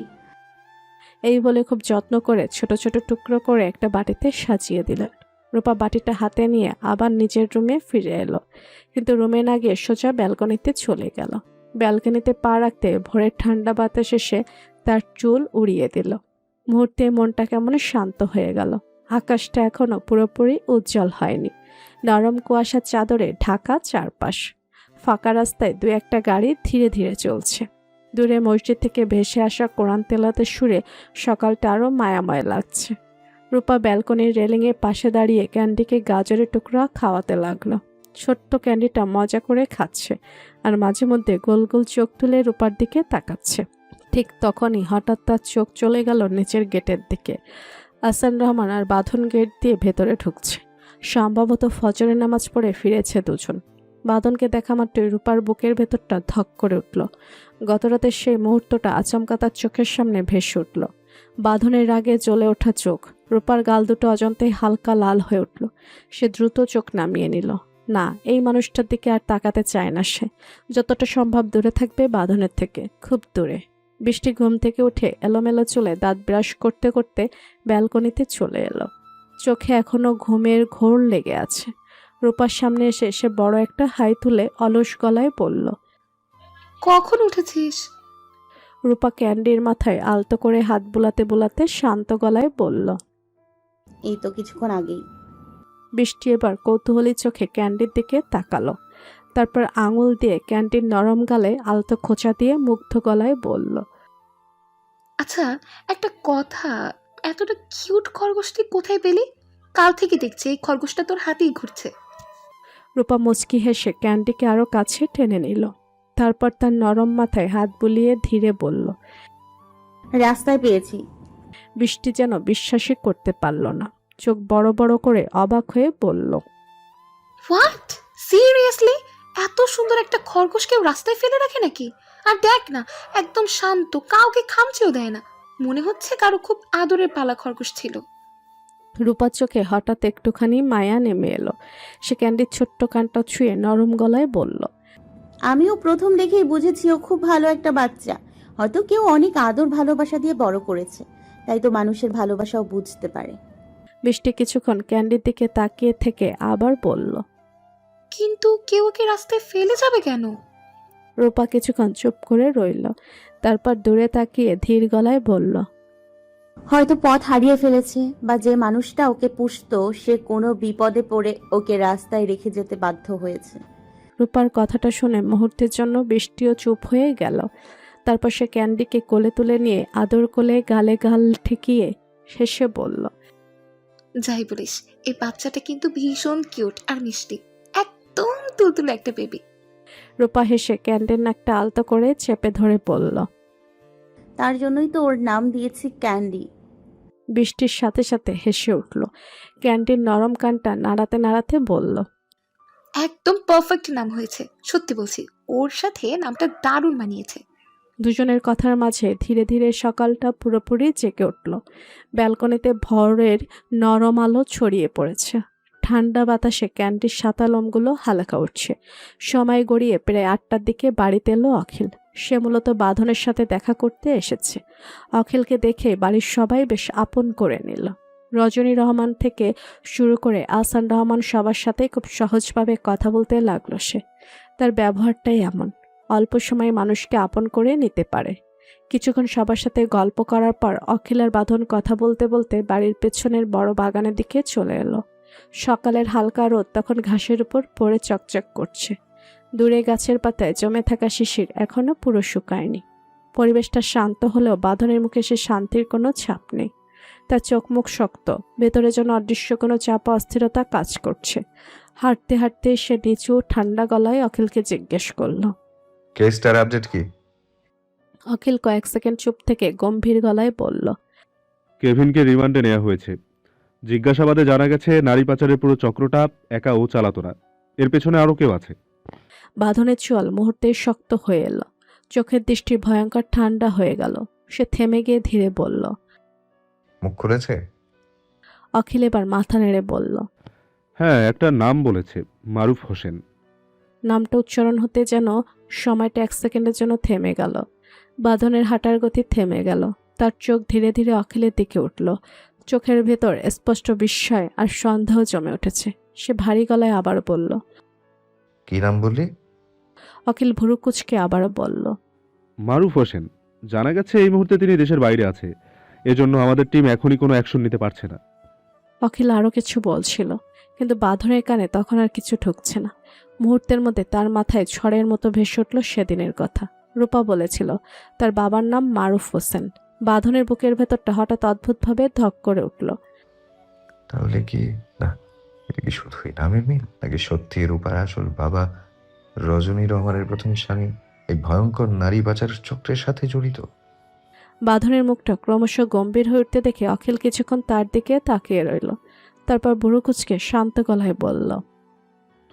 [SPEAKER 2] এই বলে খুব যত্ন করে ছোট ছোট টুকরো করে একটা বাটিতে সাজিয়ে দিলেন। রূপা বাটিটা হাতে নিয়ে আবার নিজের রুমে ফিরে এলো, কিন্তু রুমে না গিয়ে সোজা ব্যালকনিতে চলে গেল। ব্যালকনিতে পা রাখতে ভোরের ঠান্ডা বাতাস এসে তার চুল উড়িয়ে দিল। মুহূর্তে মনটা কেমন শান্ত হয়ে গেল। আকাশটা এখনো পুরোপুরি উজ্জ্বল হয়নি। নরম কুয়াশার চাদরে ঢাকা চারপাশ। ফাঁকা রাস্তায় দু একটা গাড়ি ধীরে ধীরে চলছে। দূরে মসজিদ থেকে ভেসে আসা কোরআন তেলাওয়াতের সুরে সকালটা আরও মায়াময় লাগছে। রূপা ব্যালকনির রেলিংয়ের পাশে দাঁড়িয়ে ক্যান্ডিকে গাজরের টুকরা খাওয়াতে লাগলো। ছোট্ট ক্যান্ডিটা মজা করে খাচ্ছে আর মাঝে মধ্যে গোল গোল চোখ তুলে রূপার দিকে তাকাচ্ছে। ঠিক তখনই হঠাৎ তার চোখ চলে গেল নিচের গেটের দিকে। আহসান রহমান আর বাঁধন গেট দিয়ে ভেতরে ঢুকছে। সম্ভবত ফজরের নামাজ পড়ে ফিরেছে দুজন। বাঁধনকে দেখা মাত্রই রূপার বুকের ভেতরটা ধক করে উঠল। গতরাতের সেই মুহূর্তটা আচমকা তার চোখের সামনে ভেসে উঠল। বাঁধনের রাগে জ্বলে ওঠা চোখ, রূপার গাল দুটো অজান্তেই হালকা লাল হয়ে উঠল। সে দ্রুত চোখ নামিয়ে নিল। না, এই মানুষটার দিকে আর তাকাতে চায় না সে। যতটা সম্ভব দূরে থাকবে বাঁধনের থেকে, খুব দূরে। বৃষ্টি ঘুম থেকে উঠে এলোমেলো চুলে দাঁত ব্রাশ করতে করতে ব্যালকনিতে চলে এলো। চোখে এখনো ঘুমের ঘোর লেগে আছে। রূপার সামনে এসে সে বড় একটা হাই তুলে অলস গলায় বলল,
[SPEAKER 7] কখন উঠেছিস?
[SPEAKER 2] রূপা ক্যান্ডির মাথায় আলতো করে হাত বুলাতে বুলাতে শান্ত গলায় বলল,
[SPEAKER 8] এই তো কিছুক্ষণ আগেই।
[SPEAKER 2] বৃষ্টি এবার কৌতূহলী চোখে ক্যান্ডির দিকে তাকালো। তারপর আঙুল দিয়ে ক্যান্ডির নরম গালে আলতো খোঁচা দিয়ে মুগ্ধ গলায় বলল,
[SPEAKER 7] আচ্ছা, একটা কথা, এতটা কিউট খরগোশ তুই কোথায় পেলি? কাল থেকে দেখছি এই খরগোশটা তোর হাতেই ঘুরছে।
[SPEAKER 2] রূপা মুচকি হেসে ক্যান্ডিকে আরো কাছে টেনে নিল। তারপর তার নরম মাথায় হাত বুলিয়ে ধীরে বলল,
[SPEAKER 8] রাস্তায় পেয়েছি।
[SPEAKER 2] বৃষ্টি যেন বিশ্বাসই করতে পারল না। চোখ বড় বড় করে অবাক হয়ে বলল,
[SPEAKER 7] হোয়াট, সিরিয়াসলি? এত সুন্দর একটা খরগোশ কেউ রাস্তায় ফেলে রাখে নাকি? আর দেখ না, একদম শান্ত, কাউকে খামচেও দেয় না। মনে হচ্ছে কারো খুব আদরের পালা খরগোশ ছিল।
[SPEAKER 2] রূপার চোখে হঠাৎ একটুখানি মায়া নেমে এলো। সে ক্যান্ডির ছোট্ট কানটা ছুঁয়ে নরম গলায় বলল,
[SPEAKER 8] আমিও প্রথম দেখেই বুঝেছি ও খুব ভালো একটা বাচ্চা। হয়তো কেউ অনেক আদর ভালোবাসা দিয়ে বড় করেছে, তাই তো মানুষের ভালোবাসাও বুঝতে পারে।
[SPEAKER 2] বৃষ্টি কিছুক্ষণ ক্যান্ডির দিকে তাকিয়ে থেকে আবার বলল।
[SPEAKER 7] কিন্তু কেউ ওকে রাস্তায় ফেলে যাবে কেন?
[SPEAKER 2] রূপা কিছুক্ষণ চুপ করে রইল, তারপর দূরে তাকিয়ে ধীর গলায় বলল,
[SPEAKER 8] হয়তো পথ হারিয়ে ফেলেছে, বা যে মানুষটা ওকে পুষতো সে কোনো বিপদে পড়ে ওকে রাস্তায় রেখে যেতে বাধ্য হয়েছে।
[SPEAKER 2] রূপার কথাটা শুনে মুহূর্তের জন্য বৃষ্টিও চুপ হয়ে গেল। তারপর সে ক্যান্ডিকে কোলে তুলে নিয়ে আদর কোলে গালে গাল ঠেকিয়ে শেষে বলল,
[SPEAKER 7] যাই বলিস, এই বাচ্চাটা কিন্তু ভীষণ কিউট আর মিষ্টি, একদম তুলতুলে একটা বেবি।
[SPEAKER 2] রূপা হেসে ক্যান্ডির নাকটা আলতো করে চেপে ধরে বলল।
[SPEAKER 8] তার জন্যই তো ওর নাম দিয়েছি ক্যান্ডি।
[SPEAKER 2] বৃষ্টির সাথে সাথে হেসে উঠল। ক্যান্ডির নরম কানটা নাড়াতে নাড়াতে বলল,
[SPEAKER 7] একদম পারফেক্ট নাম হয়েছে, সত্যি বলছি, ওর সাথে নামটা দারুণ মানিয়েছে।
[SPEAKER 2] দুজনের কথার মাঝে ধীরে ধীরে সকালটা পুরোপুরি জেগে উঠল। ব্যালকনিতে ভোরের নরম আলো ছড়িয়ে পড়েছে। ঠান্ডা বাতাসে ক্যান্ডির সাদা লোমগুলো হালকা উঠছে। সময় গড়িয়ে প্রায় 8টার দিকে বাড়িতে এলো অখিল। সে মূলত বাঁধনের সাথে দেখা করতে এসেছে। অখিলকে দেখে বাড়ির সবাই বেশ আপন করে নিল। রজনী রহমান থেকে শুরু করে আহসান রহমান সবার সাথে খুব সহজভাবে কথা বলতে লাগলো সে। তার ব্যবহারটাই এমন, অল্প সময়ে মানুষকে আপন করে নিতে পারে। কিছুক্ষণ সবার সাথে গল্প করার পর অখিল আর বাঁধন কথা বলতে বলতে বাড়ির পেছনের বড় বাগানের দিকে চলে এলো। সকালের হালকা রোদ তখন ঘাসের উপর পড়ে চকচক করছে। দূরে গাছের পাতায় জমে থাকা শিশির এখনো পুরো শুকায়নি। পরিবেশটা শান্ত হলেও বাঁধনের মুখে সে শান্তির কোনো ছাপ নেই। তার চোখ মুখ শক্ত, ভেতরে যেন অদৃশ্য কোনো চাপা অস্থিরতা কাজ করছে। হাঁটতে হাঁটতে সে নিচু ঠান্ডা গলায় অখিলকে জিজ্ঞেস করল।
[SPEAKER 1] কেসটার আপডেট কি?
[SPEAKER 2] অখিল কয়েক সেকেন্ড চুপ থেকে গম্ভীর গলায় বলল,
[SPEAKER 9] কেভিনকে রিমান্ডে নেওয়া হয়েছে। জিজ্ঞাসাবাদে জানা গেছে নারী পাচারের পুরো চক্রটা একা ও চালাতো না, এর পেছনে আরও কেউ আছে।
[SPEAKER 2] বাঁধনের চোয়াল মুহূর্তেই শক্ত হয়ে এলো। চোখের দৃষ্টি ভয়ঙ্কর ঠান্ডা হয়ে গেল। সে থেমে গিয়ে ধীরে বলল।
[SPEAKER 1] মুখ খুলেছে?
[SPEAKER 2] অখিল এবার মাথা নেড়ে বলল।
[SPEAKER 9] হ্যাঁ, একটা নাম বলেছে, মারুফ হোসেন।
[SPEAKER 2] নামটা উচ্চারণ হতে যেন সময়টা 1 সেকেন্ডের জন্য থেমে গেল। বাঁধনের হাঁটার গতি থেমে গেল। তার চোখ ধীরে ধীরে অখিলের দিকে উঠল। চোখের ভেতর স্পষ্ট বিস্ময় আর সন্দেহ জমে উঠেছে। সে ভারী গলায় আবার বলল।
[SPEAKER 1] কি নাম বললি?
[SPEAKER 2] অখিল ভুরু কুঁচকে আবারও বলল।
[SPEAKER 9] মারুফ হোসেন। জানা গেছে এই মুহূর্তে তিনি দেশের বাইরে আছে, এজন্য আমাদের টিম এখনই কোনো অ্যাকশন নিতে পারছে না।
[SPEAKER 2] অখিল আরও কিছু বলছিল, কিন্তু বাঁধনের কানে তখন আর কিছু ঢুকছে না। মুহূর্তের মধ্যে তার মাথায় ঝড়ের মতো ভেসে উঠল সেদিনের কথা। রূপা বলেছিল তার বাবার নাম মারুফ হোসেন। বাঁধনের বুকের ভেতরটা হঠাৎ অদ্ভুতভাবে ধক করে উঠল।
[SPEAKER 1] তাহলে কি না, এটা কি শুধুই নামের মিল, নাকি সত্যি রূপার আসল বাবা রজনী রহমানের প্রথম স্বামী এই ভয়ঙ্কর নারী পাচারের চক্রের সাথে জড়িত?
[SPEAKER 2] বাঁধনের মুখটা ক্রমশ গম্ভীর হয়ে উঠতে দেখে অখিল কিছুক্ষণ তার দিকে তাকিয়ে রইল। তারপর বুড়ো কুচকে শান্ত গলায় বলল।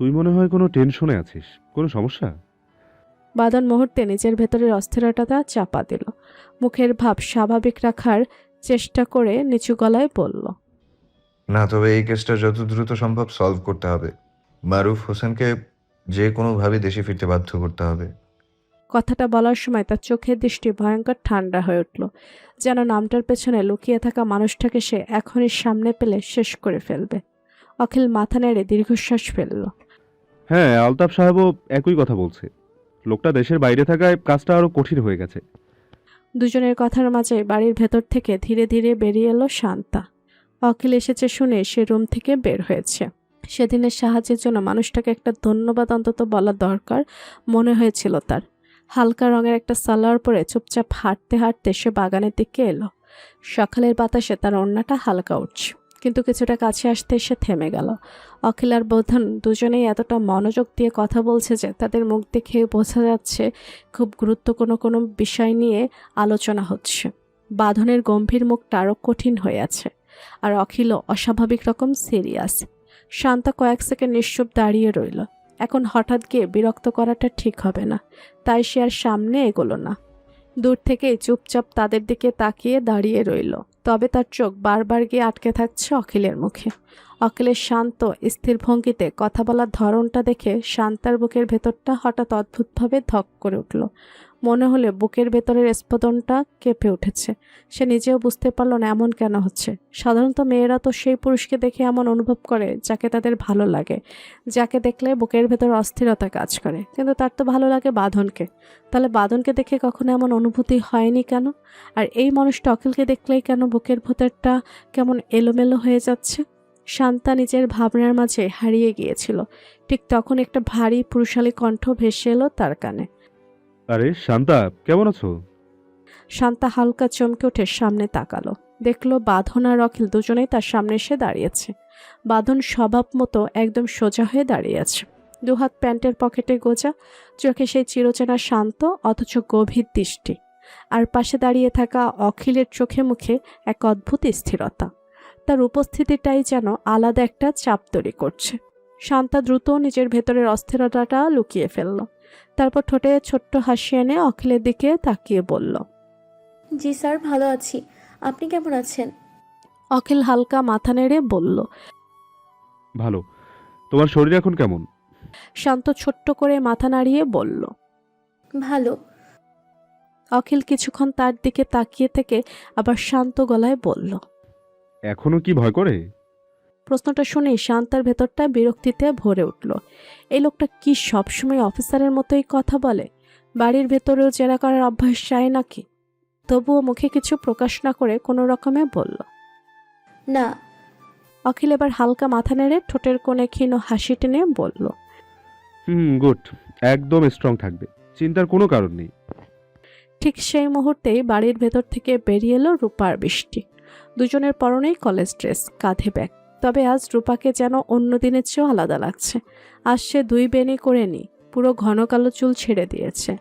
[SPEAKER 9] তুই মনে হয় কোনো টেনশনে আছিস, কোনো সমস্যা?
[SPEAKER 2] বাঁধন মুহূর্তে নিজের ভেতরের অস্থিরতা চাপা দিল। মুখের ভাব স্বাভাবিক রাখার চেষ্টা করে নিচু গলায় বলল।
[SPEAKER 1] না, তবে এই কেসটা যত দ্রুত সম্ভব সলভ করতে হবে। মারুফ হোসেনকে যে কোনোভাবে দেশে ফিরতে বাধ্য করতে হবে।
[SPEAKER 2] কথাটা বলার সময় তার চোখের দৃষ্টি ভয়ঙ্কর ঠান্ডা হয়ে উঠল, যেন নামটার পেছনে লুকিয়ে থাকা মানুষটাকে সে এখনই সামনে পেলে শেষ করে ফেলবে। অখিল মাথা নেড়ে দীর্ঘশ্বাস ফেলল।
[SPEAKER 9] হ্যাঁ, আলতাফ সাহেবও একই কথা বলছে। লোকটা দেশের বাইরে থাকায় কাজটা আরো কঠিন হয়ে গেছে।
[SPEAKER 2] দুজনের কথার মাঝে বাড়ির ভেতর থেকে ধীরে ধীরে বেরিয়ে এলো শান্তা। অখিল এসেছে শুনে সে রুম থেকে বের হয়েছে। সেদিনের সাহায্যের জন্য মানুষটাকে একটা ধন্যবাদ অন্তত বলা দরকার মনে হয়েছিল তার। হালকা রঙের একটা সালোয়ার পরে চুপচাপ হাঁটতে হাঁটতে সে বাগানের দিকে এলো। সকালের বাতাসে তার ওড়নাটা হালকা উঠছে, কিন্তু কিছুটা কাছে আসতে সে থেমে গেল। অখিল আর বোধন দুজনেই এতটা মনোযোগ দিয়ে কথা বলছে যে তাদের মুখ দেখে বোঝা যাচ্ছে খুব গুরুত্বপূর্ণ কোনো বিষয় নিয়ে আলোচনা হচ্ছে। বাঁধনের গম্ভীর মুখটা আরও কঠিন হয়ে আছে, আর অখিলও অস্বাভাবিক রকম সিরিয়াস। শান্তা কয়েক সেকেন্ড নিশ্চুপ দাঁড়িয়ে রইল। এখন হঠাৎ গিয়ে বিরক্ত করাটা ঠিক হবে না, তাই সে আর সামনে এগোলো না। দূর থেকেই চুপচাপ তাদের দিকে তাকিয়ে দাঁড়িয়ে রইল। তবে তার চোখ বারবার গিয়ে আটকে থাকছে অখিলের মুখে। অখিলের শান্ত স্থির ভঙ্গিতে কথা বলার ধরনটা দেখে শান্তার বুকের ভেতরটা হঠাৎ অদ্ভুতভাবে ধক করে উঠল। মনে হলে বুকের ভেতরের স্পন্দনটা কেঁপে উঠেছে। সে নিজেও বুঝতে পারল না এমন কেন হচ্ছে। সাধারণত মেয়েরা তো সেই পুরুষকে দেখে এমন অনুভব করে যাকে তাদের ভালো লাগে, যাকে দেখলে বুকের ভেতর অস্থিরতা কাজ করে, কিন্তু তার তো ভালো লাগে বাঁধনকে। তাহলে বাঁধনকে দেখে কখনো এমন অনুভূতি হয়নি কেন? আর এই মানুষটা অখিলকে দেখলেই কেন বুকের ভেতরটা কেমন এলোমেলো হয়ে যাচ্ছে? শান্তা নিজের ভাবনার মাঝে হারিয়ে গিয়েছিল। ঠিক তখন একটা ভারী পুরুষালী কণ্ঠ ভেসে এলো তার কানে।
[SPEAKER 9] আরে শান্তা, কেমন আছো?
[SPEAKER 2] শান্তা হালকা চমকে উঠে সামনে তাকালো, দেখলো বাঁধন আর অখিল দুজনেই তার সামনে এসে দাঁড়িয়েছে। বাঁধন স্বভাব মতো একদম সোজা হয়ে দাঁড়িয়ে আছে, দুহাত প্যান্টের পকেটে গোজা, চোখে সেই চিরচেনা শান্ত অথচ গভীর দৃষ্টি। আর পাশে দাঁড়িয়ে থাকা অখিলের চোখে মুখে এক অদ্ভুত স্থিরতা। তার উপস্থিতিটাই যেন আলাদা একটা চাপ তৈরি করছে। শান্তা দ্রুত নিজের ভেতরের অস্থিরতাটা লুকিয়ে ফেলল। তারপর ঠোঁটে ছোট্ট হাসি এনে অখিলের দিকে তাকিয়ে বলল,
[SPEAKER 11] জি স্যার, ভালো আছি। আপনি কেমন আছেন?
[SPEAKER 2] অখিল হালকা মাথা নেড়ে বলল।
[SPEAKER 9] ভালো। তোমার শরীর এখন কেমন?
[SPEAKER 2] শান্ত ছোট্ট করে মাথা নাড়িয়ে বলল।
[SPEAKER 11] ভালো।
[SPEAKER 2] অখিল কিছুক্ষণ তার দিকে তাকিয়ে থেকে আবার শান্ত গলায় বলল।
[SPEAKER 9] এখনো কি ভয় করে?
[SPEAKER 2] প্রশ্নটা শুনেই শান্তার ভেতরটা বিরক্তিতে ভরে উঠল। এই লোকটা কি সবসময় অফিসারের মতোই কথা বলে? বাড়ির ভেতরেও জেরা করার অভ্যাস চায় নাকি? তবুও মুখে কিছু প্রকাশ না করে কোনো রকমে বলল,
[SPEAKER 11] না।
[SPEAKER 2] অখিল এবার হালকা মাথা নেড়ে ঠোঁটের কোণে ক্ষীণ হাসি টেনে বলল,
[SPEAKER 9] গুড। একদম স্ট্রং থাকবে, চিন্তার কোনো কারণ নেই।
[SPEAKER 2] ঠিক সেই মুহূর্তেই বাড়ির ভেতর থেকে বেরিয়ে এলো রূপা আর বৃষ্টি। দুজনের পরনেই কলেজ ড্রেস, কাঁধে ব্যাগ। তবে আজ রূপাকে যেন অন্য দিনের চেয়েও আলাদা লাগছে। আজ সে 2 বেনি করে নি, পুরো ঘন কালো চুল ছেড়ে দিয়েছে।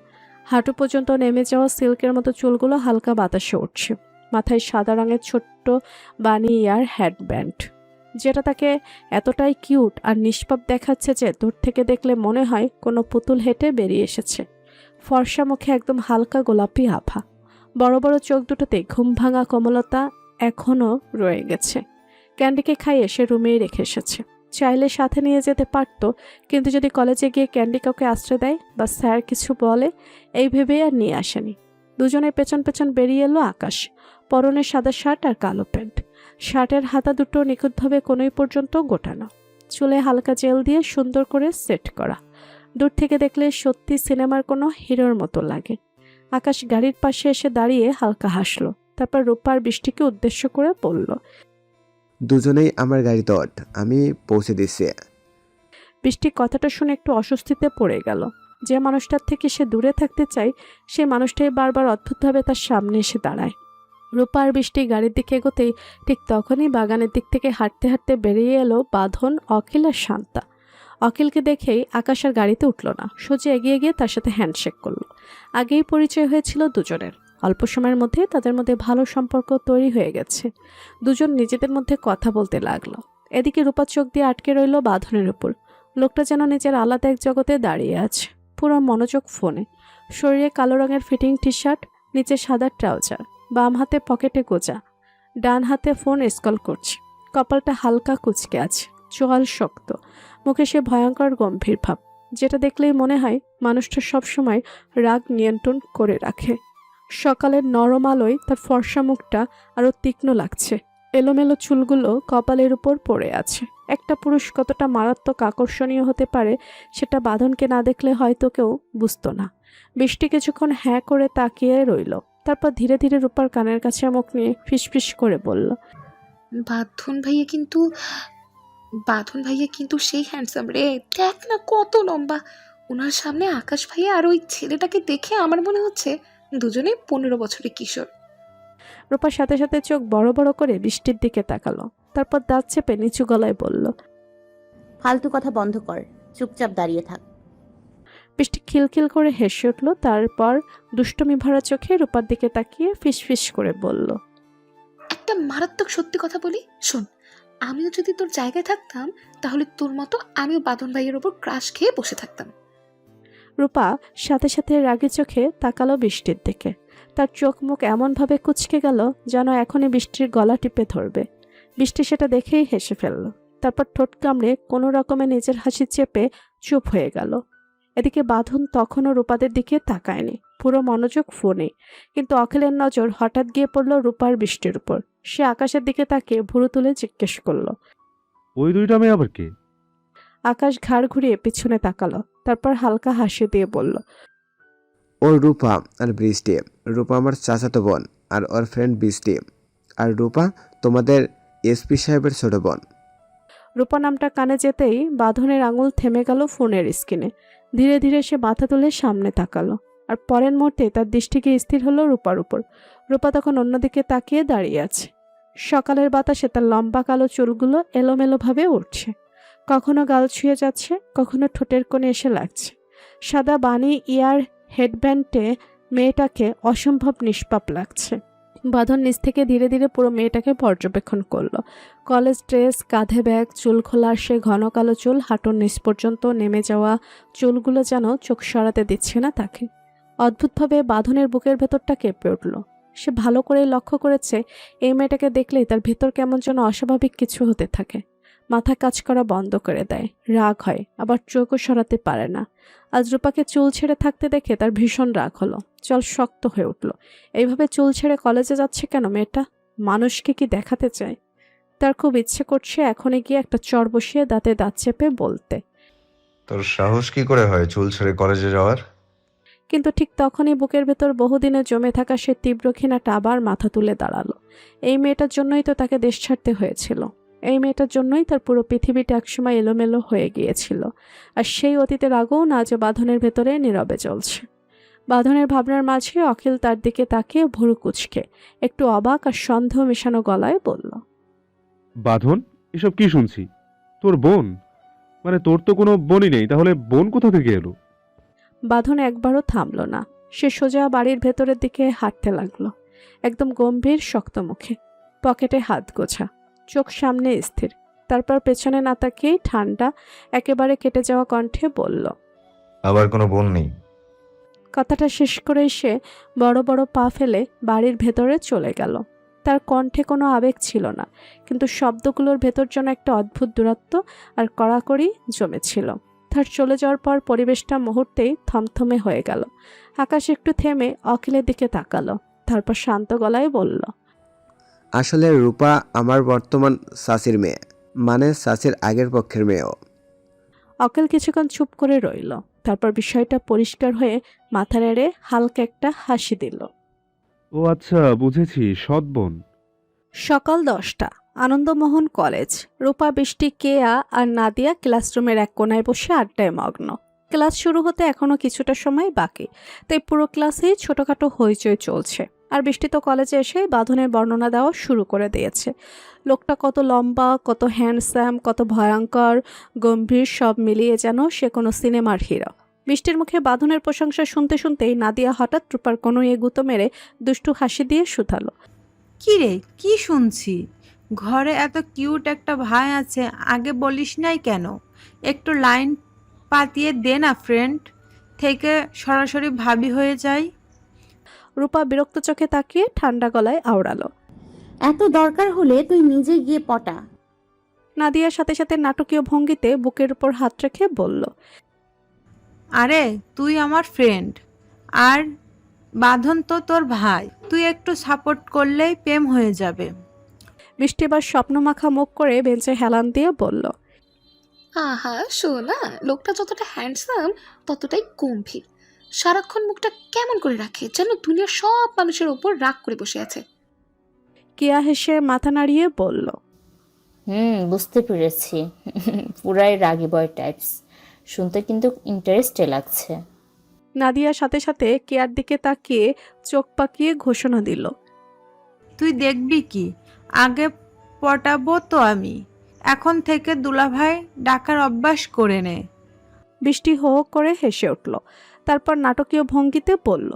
[SPEAKER 2] হাঁটু পর্যন্ত নেমে যাওয়া সিল্কের মতো চুলগুলো হালকা বাতাসে উঠছে। মাথায় সাদা রঙের ছোট্ট বানি ইয়ার হেডব্যান্ড, যেটা তাকে এতটাই কিউট আর নিষ্পাপ দেখাচ্ছে যে দূর থেকে দেখলে মনে হয় কোনো পুতুল হেঁটে বেরিয়ে এসেছে। ফর্সা মুখে একদম হালকা গোলাপি আভা, বড় বড় চোখ দুটোতে ঘুম ভাঙা কোমলতা এখনও রয়ে গেছে। ক্যান্ডিকে খাইয়ে সে রুমেই রেখে এসেছে। চাইলে সাথে নিয়ে যেতে পারত, কিন্তু যদি কলেজে গিয়ে ক্যান্ডি কাউকে আশ্রয় দেয় বা স্যার কিছু বলে, এই ভেবেই আর নিয়ে আসেনি। দুজনের পেছন পেছন বেরিয়ে এলো আকাশ, পরনে সাদা শার্ট আর কালো প্যান্ট। শার্টের হাতা দুটো নিখুঁতভাবে কোনোই পর্যন্ত গোটানো, চুলে হালকা জেল দিয়ে সুন্দর করে সেট করা। দূর থেকে দেখলে সত্যি সিনেমার কোনো হিরোর মতো লাগে। আকাশ গাড়ির পাশে এসে দাঁড়িয়ে হালকা হাসলো, তারপর রূপার বৃষ্টিকে উদ্দেশ্য করে বলল,
[SPEAKER 3] দুজনেই আমার গাড়িতে ওঠ, আমি পৌঁছে দিচ্ছি।
[SPEAKER 2] বৃষ্টি কথাটা শুনে একটু অস্বস্তিতে পড়ে গেল। যে মানুষটার থেকে সে দূরে থাকতে চায়, সেই মানুষটাই বারবার অদ্ভুতভাবে তার সামনে এসে দাঁড়ায়। রূপা আর বৃষ্টি গাড়ির দিকে এগোতেই ঠিক তখনই বাগানের দিক থেকে হাঁটতে হাঁটতে বেরিয়ে এলো বাঁধন, অখিল আর শান্তা। অখিলকে দেখেই আকাশ আর গাড়িতে উঠল না, সোজা এগিয়ে গিয়ে তার সাথে হ্যান্ডশেক করলো। আগেই পরিচয় হয়েছিল দুজনের। অল্প সময়ের মধ্যে তাদের মধ্যে ভালো সম্পর্ক তৈরি হয়ে গেছে। দুজন নিজেদের মধ্যে কথা বলতে লাগলো। এদিকে রূপা চোখ দিয়ে আটকে রইল বাঁধনের উপর। লোকটা যেন নিজের আলাদা এক জগতে দাঁড়িয়ে আছে, পুরো মনোযোগ ফোনে। শরীরে কালো রঙের ফিটিং টি শার্ট, নিচে সাদা ট্রাউজার, বাম হাতে পকেটে গোজা, ডান হাতে ফোন স্ক্রল করছে। কপালটা হালকা কুঁচকে আছে, চোয়াল শক্ত, মুখে সে ভয়ঙ্কর গম্ভীর ভাব, যেটা দেখলেই মনে হয় মানুষটা সবসময় রাগ নিয়ন্ত্রণ করে রাখে। সকালের নরম আলোয় তার ফর্সা মুখটা আরও তীক্ষ্ণ লাগছে। এলোমেলো চুলগুলো কপালের উপর পড়ে আছে। একটা পুরুষ কতটা মারাত্মক আকর্ষণীয় হতে পারে সেটা বাঁধনকে না দেখলে হয়তো কেউ বুঝতো না। বৃষ্টি কিছুক্ষণ হ্যাঁ করে তাকিয়ে রইল, তারপর ধীরে ধীরে রূপার কানের কাছে মুখ নিয়ে ফিসফিস করে বলল,
[SPEAKER 7] বাঁধন ভাইয়া কিন্তু সেই হ্যান্ডসাম রে, দেখ না কত লম্বা। ওনার সামনে আকাশ ভাইয়া আর ওই ছেলেটাকে দেখে আমার মনে হচ্ছে দুজনে 15 বছরের কিশোর।
[SPEAKER 2] রূপার সাথে সাথে চোখ বড় বড় করে বৃষ্টির দিকে তাকালো, তারপর দাঁত চেপে নিচু গলায় বলল,
[SPEAKER 8] ফালতু কথা বন্ধ কর, চুপচাপ দাঁড়িয়ে থাক।
[SPEAKER 2] বৃষ্টি খিলখিল করে হেসে উঠল, তারপর দুষ্টমি ভরা চোখে রূপার দিকে তাকিয়ে ফিসফিস করে বলল,
[SPEAKER 7] একটা মারাত্মক সত্যি কথা বলি, শোন। আমিও যদি তোর জায়গায় থাকতাম তাহলে তোর মতো আমিও বাঁধন ভাইয়ের ওপর ক্রাশ খেয়ে বসে থাকতাম।
[SPEAKER 2] রূপা সাথে সাথে রাগী চোখে তাকালো বৃষ্টির দিকে। তার চোখ মুখ এমনভাবে কুঁচকে গেল যেন এখনই বৃষ্টির গলা টিপে ধরবে। বৃষ্টি সেটা দেখেই হেসে ফেলল, তারপর ঠোঁট কামড়ে কোনো রকমে নিজের হাসি চেপে চুপ হয়ে গেল। এদিকে বাঁধন তখনও রূপাদের দিকে তাকায়নি, পুরো মনোযোগ ফোনে। কিন্তু অখিলের নজর হঠাৎ গিয়ে পড়ল রূপার বৃষ্টির উপর। সে আকাশের দিকে তাকিয়ে ভুরু তুলে জিজ্ঞেস করলো,
[SPEAKER 9] ওই দুইটা মেয়ে আবার কে?
[SPEAKER 2] আকাশ ঘাড় ঘুরিয়ে পিছনে তাকালো, তারপর হালকা হাসি দিয়ে বলল,
[SPEAKER 3] ও রূপা আর বৃষ্টি। রূপা আমার চাচাতো বোন আর ওর ফ্রেন্ড বৃষ্টি। আর রূপা তোমাদের এসপি সাহেবের ছোট বোন।
[SPEAKER 2] রূপা নামটা কানে যেতেই বাঁধনের আঙুল থেমে গেল ফোনের স্ক্রিনে। ধীরে ধীরে সে মাথা তুলে সামনে তাকালো, আর পরের মুহূর্তে তার দৃষ্টিকে স্থির হলো রূপার উপর। রূপা তখন অন্যদিকে তাকিয়ে দাঁড়িয়ে আছে। সকালের বাতাসে তার লম্বা কালো চুলগুলো এলোমেলোভাবে উঠছে, কখনো গাল ছুঁয়ে যাচ্ছে, কখনো ঠোঁটের কোণে এসে লাগছে। সাদা বানি ইয়ার হেডব্যান্ডে মেয়েটাকে অসম্ভব নিষ্পাপ লাগছে। বাঁধন নিচ থেকে ধীরে ধীরে পুরো মেয়েটাকে পর্যবেক্ষণ করলো। কলেজ ড্রেস, কাঁধে ব্যাগ, চুল খোলার সে ঘন কালো চুল, হাঁটুর নিচ পর্যন্ত নেমে যাওয়া চুলগুলো যেন চোখ সরাতে দিচ্ছে না তাকে। অদ্ভুতভাবে বাঁধনের বুকের ভেতরটা কেঁপে উঠল। সে ভালো করে লক্ষ্য করেছে এই মেয়েটাকে দেখলেই তার ভেতর কেমন যেন অস্বাভাবিক কিছু হতে থাকে। মাথা কাজ করা বন্ধ করে দেয়, রাগ হয়, আবার চোখও সরাতে পারে না। আজ রূপাকে চুল ছেড়ে থাকতে দেখে তার ভীষণ রাগ হলো, চল শক্ত হয়ে উঠল। এইভাবে চুল ছেড়ে কলেজে যাচ্ছে কেন মেয়েটা? মানুষকে কি দেখাতে চায়? তার খুব ইচ্ছে করছে এখনই গিয়ে একটা চড় বসিয়ে দাঁতে দাঁত চেপে বলতে,
[SPEAKER 1] তোর সাহস কি করে হয় চুল ছেড়ে কলেজে যাওয়ার?
[SPEAKER 2] কিন্তু ঠিক তখনই বুকের ভেতর বহুদিনে জমে থাকা সে তীব্র ঘৃণাটা আবার মাথা তুলে দাঁড়ালো। এই মেয়েটার জন্যই তো তাকে দেশ ছাড়তে হয়েছিল। এই মেয়েটার জন্যই তার পুরো পৃথিবীটা একসময় এলোমেলো হয়ে গিয়েছিল। আর সেই অতীতের আগুন আজ বাঁধনের ভেতরে নীরবে জ্বলছে। বাঁধনের ভাবনার মাঝে অখিল তার দিকে তাকিয়ে ভুরু কুঁচকে একটু অবাক আর সন্দেহ মেশানো গলায় বলল,
[SPEAKER 9] বাঁধন, এসব কি শুনছি? তোর বোন? মানে তোর তো কোনো বোনই নেই, তাহলে বোন কোথা থেকে এলো?
[SPEAKER 2] বাঁধন একবারও থামল না। সে সোজা বাড়ির ভেতরের দিকে হাঁটতে লাগলো, একদম গম্ভীর শক্ত মুখে, পকেটে হাত গোছা, চোখ সামনে স্থির। তারপর পেছনে না তাকিয়ে ঠান্ডা, একেবারে কেটে যাওয়া কণ্ঠে বলল,
[SPEAKER 1] আবার কোনো বোন নেই?
[SPEAKER 2] কথাটা শেষ করেই সে বড় বড় পা ফেলে বাড়ির ভেতরে চলে গেল। তার কণ্ঠে কোনো আবেগ ছিল না, কিন্তু শব্দগুলোর ভেতর যেন একটা অদ্ভুত দূরত্ব আর কড়াকড়ি জমেছিল। তার চলে যাওয়ার পর পরিবেশটা মুহূর্তেই থমথমে হয়ে গেল। আকাশ একটু থেমে অখিলের দিকে তাকালো, তারপর শান্ত গলায় বলল,
[SPEAKER 3] আসলে রূপা আমার বর্তমান চাচির মেয়ে, মানে চাচির আগের পক্ষের মেয়েও।
[SPEAKER 2] অখিল কিছুক্ষণ চুপ করে রইল, তারপর বিষয়টা পরিষ্কার হয়ে মাথা নেড়ে হালকা একটা হাসি দিল।
[SPEAKER 9] ও আচ্ছা, বুঝেছি, সৎ বোন।
[SPEAKER 2] সকাল 10টা, আনন্দমোহন কলেজ। রূপা, বৃষ্টি, কেয়া আর নাদিয়া ক্লাসরুমের এক কোনায় বসে আড্ডায় মগ্ন। ক্লাস শুরু হতে এখনো কিছুটা সময় বাকি, তাই পুরো ক্লাসেই ছোটখাটো হইচই চলছে। আর বৃষ্টি তো কলেজে এসে বাঁধনের বর্ণনা দেওয়া শুরু করে দিয়েছে। লোকটা কত লম্বা, কত হ্যান্ডসাম, কত ভয়ঙ্কর, গম্ভীর, সব মিলিয়ে যেন সে কোনো সিনেমার হিরো। বৃষ্টির মুখে বাঁধনের প্রশংসা শুনতে শুনতেই নাদিয়া হঠাৎ রূপার কোনো গুঁতো মেরে দুষ্টু হাসি দিয়ে শুধালো,
[SPEAKER 12] কি রে, কি শুনছি? ঘরে এত কিউট একটা ভাই আছে, আগে বলিস নাই কেন? একটু লাইন পাতিয়ে দে না ফ্রেন্ড, থেকে সরাসরি ভাবি হয়ে যাই।
[SPEAKER 2] রূপা বিরক্ত চোখে তাকিয়ে ঠান্ডা গলায় আওড়ালো,
[SPEAKER 8] এত দরকার হলে তুই নিজে গিয়ে পটা।
[SPEAKER 2] নাদিয়ার সাথে সাথে নাটকীয় ভঙ্গিতে বুকের উপর হাত রেখে বলল,
[SPEAKER 12] আরে তুই আমার ফ্রেন্ড, আর বাঁধন তো তোর ভাই, তুই একটু সাপোর্ট করলেই প্রেম হয়ে যাবে।
[SPEAKER 2] বৃষ্টি এবার স্বপ্নমাখা মুখ করে বেঞ্চে হেলান দিয়ে বলল,
[SPEAKER 7] আহা শোনা, লোকটা যতটা হ্যান্ডসাম ততটাই গম্ভীর। সারাক্ষণ মুখটা কেমন করে রাখে যেন দুনিয়ার সব মানুষের ওপর রাগ করে বসে আছে।
[SPEAKER 2] কিয়া হেসে মাথা নাড়িয়ে বলল,
[SPEAKER 13] বুঝতে পেরেছি। পুরাই রাগী বয় টাইপস। শুনতে কিন্তু ইন্টারেস্টে লাগছে।
[SPEAKER 2] নাদিয়ার সাথে সাথে কিয়ার দিকে তাকিয়ে চোখ পাকিয়ে ঘোষণা দিল,
[SPEAKER 12] তুই দেখবি কি, আগে পটাবো তো আমি। এখন থেকে দুলাভাই ডাকার অভ্যাস করে নে।
[SPEAKER 2] বৃষ্টি হো হো করে হেসে উঠল, তারপর নাটকীয় ভঙ্গিতে বলল,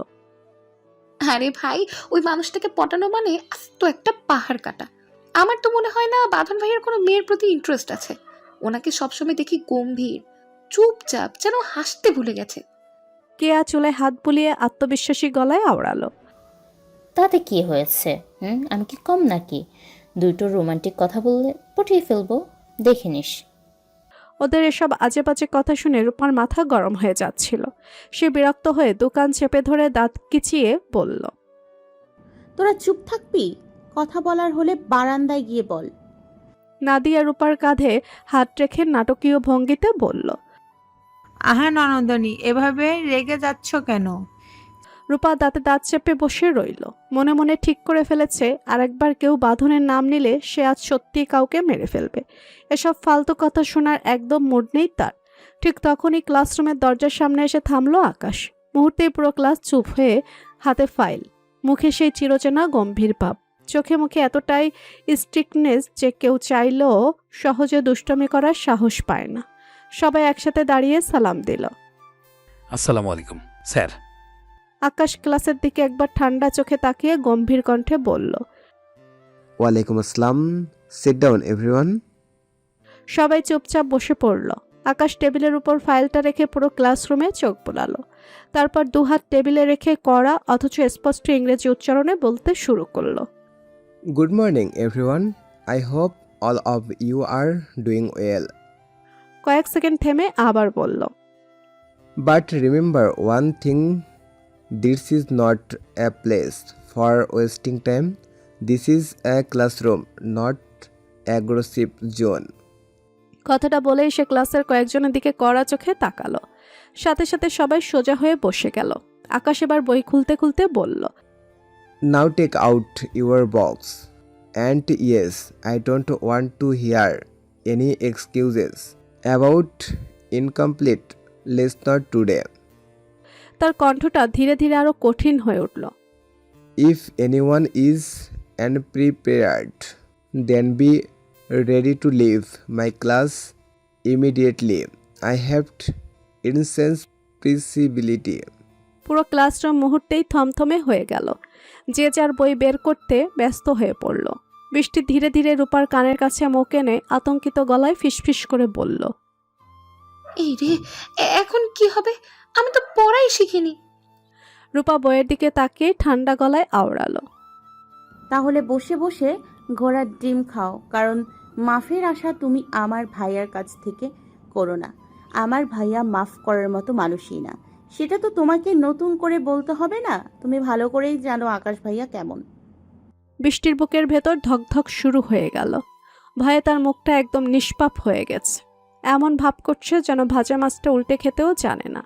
[SPEAKER 7] আরে ভাই, ওই মানুষটাকে পটানো মানে আস্ত একটা পাহাড় কাটা। আমার তো মনে হয় না বাঁধন ভাইয়ের কোনো মেয়ের প্রতি ইন্টারেস্ট আছে। ওনাকে সবসময় দেখি গম্ভীর, চুপচাপ, যেন হাসতে ভুলে গেছে।
[SPEAKER 2] কেয়া চুলে হাত বুলিয়ে আত্মবিশ্বাসী গলায় আওড়ালো,
[SPEAKER 13] তাতে কি হয়েছে? আমি কি কম নাকি? দুটো রোমান্টিক কথা বললে পটিয়ে ফেলবো, দেখে নিস।
[SPEAKER 2] ওদের এসব আজে বাজে কথা শুনে রূপার মাথা গরম হয়ে যাচ্ছিল। সে বিরক্ত হয়ে দোকান চেপে ধরে দাঁত কিচিয়ে বলল,
[SPEAKER 8] তোরা চুপ থাকবি? কথা বলার হলে বারান্দায় গিয়ে বল।
[SPEAKER 2] নাদিয়া রূপার কাঁধে হাত রেখে নাটকীয় ভঙ্গিতে বলল।
[SPEAKER 12] আহা ননদনী, এভাবে রেগে যাচ্ছ কেন?
[SPEAKER 2] রূপা দাঁতে দাঁত চেপে বসে রইল। মনে মনে ঠিক করে ফেলেছে আরেকবার কেউ বাঁধনের নাম নিলে সে আজ সত্যিই কাউকে মেরে ফেলবে। এসব ফালতু কথা শোনার একদম মুড নেই তার। ঠিক তখনই ক্লাসরুমের দরজার সামনে এসে থামলো আকাশ। মুহূর্তেই পুরো ক্লাস চুপ হয়ে, হাতে ফাইল, মুখে সেই চিরচেনা গম্ভীর ভাব, চোখে মুখে এতটাই স্ট্রিক্টনেস যে কেউ চাইলেও সহজে দুষ্টমি করার সাহস পায় না। সবাই একসাথে দাঁড়িয়ে সালাম দিল।
[SPEAKER 4] আসসালামু আলাইকুম স্যার।
[SPEAKER 2] আকাশ ক্লাসের দিকে একবার ঠান্ডা চোখে তাকিয়ে গম্ভীর কণ্ঠে বলল।
[SPEAKER 3] ওয়ালাইকুম আসসালাম। Sit down everyone.
[SPEAKER 2] সবাই চুপচাপ বসে পড়ল। আকাশ টেবিলের উপর ফাইলটা রেখে পুরো ক্লাসরুমে চোখ বোলালো। তারপর দুহাত টেবিলে রেখে কড়া অথচ স্পষ্ট ইংরেজি উচ্চারণে বলতে শুরু করলো।
[SPEAKER 3] Good morning everyone. I hope all of you are doing well.
[SPEAKER 2] কয়েক সেকেন্ড থেমে আবার বলল।
[SPEAKER 3] But remember one thing, this is not a place for wasting time. This is a classroom, not aggressive zone.
[SPEAKER 2] কথাটা বলেই সে ক্লাসের কয়েকজনের দিকে কড়া চোখে তাকালো। সাথে সাথে সবাই সোজা হয়ে বসে গেল। আকাশ এবার বই খুলতে খুলতে বলল।
[SPEAKER 3] Now take out your box and yes, I don't want to hear any excuses about incomplete lesson today.
[SPEAKER 2] তার কণ্ঠটা ধীরে ধীরে আরো কঠিন হয়ে উঠল।
[SPEAKER 3] If anyone is unprepared then be ready to leave my class immediately. I have insensibility.
[SPEAKER 2] পুরো classroom মুহূর্তেই থমথমে হয়ে গেল। যে যার বই বের করতে ব্যস্ত হয়ে পড়ল। বৃষ্টি ধীরে ধীরে রূপার কানের কাছে মুখ এনে আতঙ্কিত গলায় ফিসফিস করে বলল।
[SPEAKER 7] এই রে, এখন কি হবে? আমি তো পড়াই শিখিনি।
[SPEAKER 2] রূপা বইয়ের দিকে তাকিয়ে ঠান্ডা গলায় আওড়ালো।
[SPEAKER 8] তাহলে বসে বসে ঘোড়ার ডিম খাও, কারণ মাফের আশা তুমি আমার ভাইয়ার কাছ থেকে করো না। আমার ভাইয়া মাফ করার মতো মানুষই না। সেটা তো তোমাকে নতুন করে বলতে হবে না, তুমি ভালো করেই জানো আকাশ ভাইয়া কেমন।
[SPEAKER 2] বৃষ্টির বুকের ভেতর ধকধক শুরু হয়ে গেল। ভয়ে তার মুখটা একদম নিষ্পাপ হয়ে গেছে। এমন ভাব করছে যেন ভাজা মাছটা উল্টে খেতেও জানে না।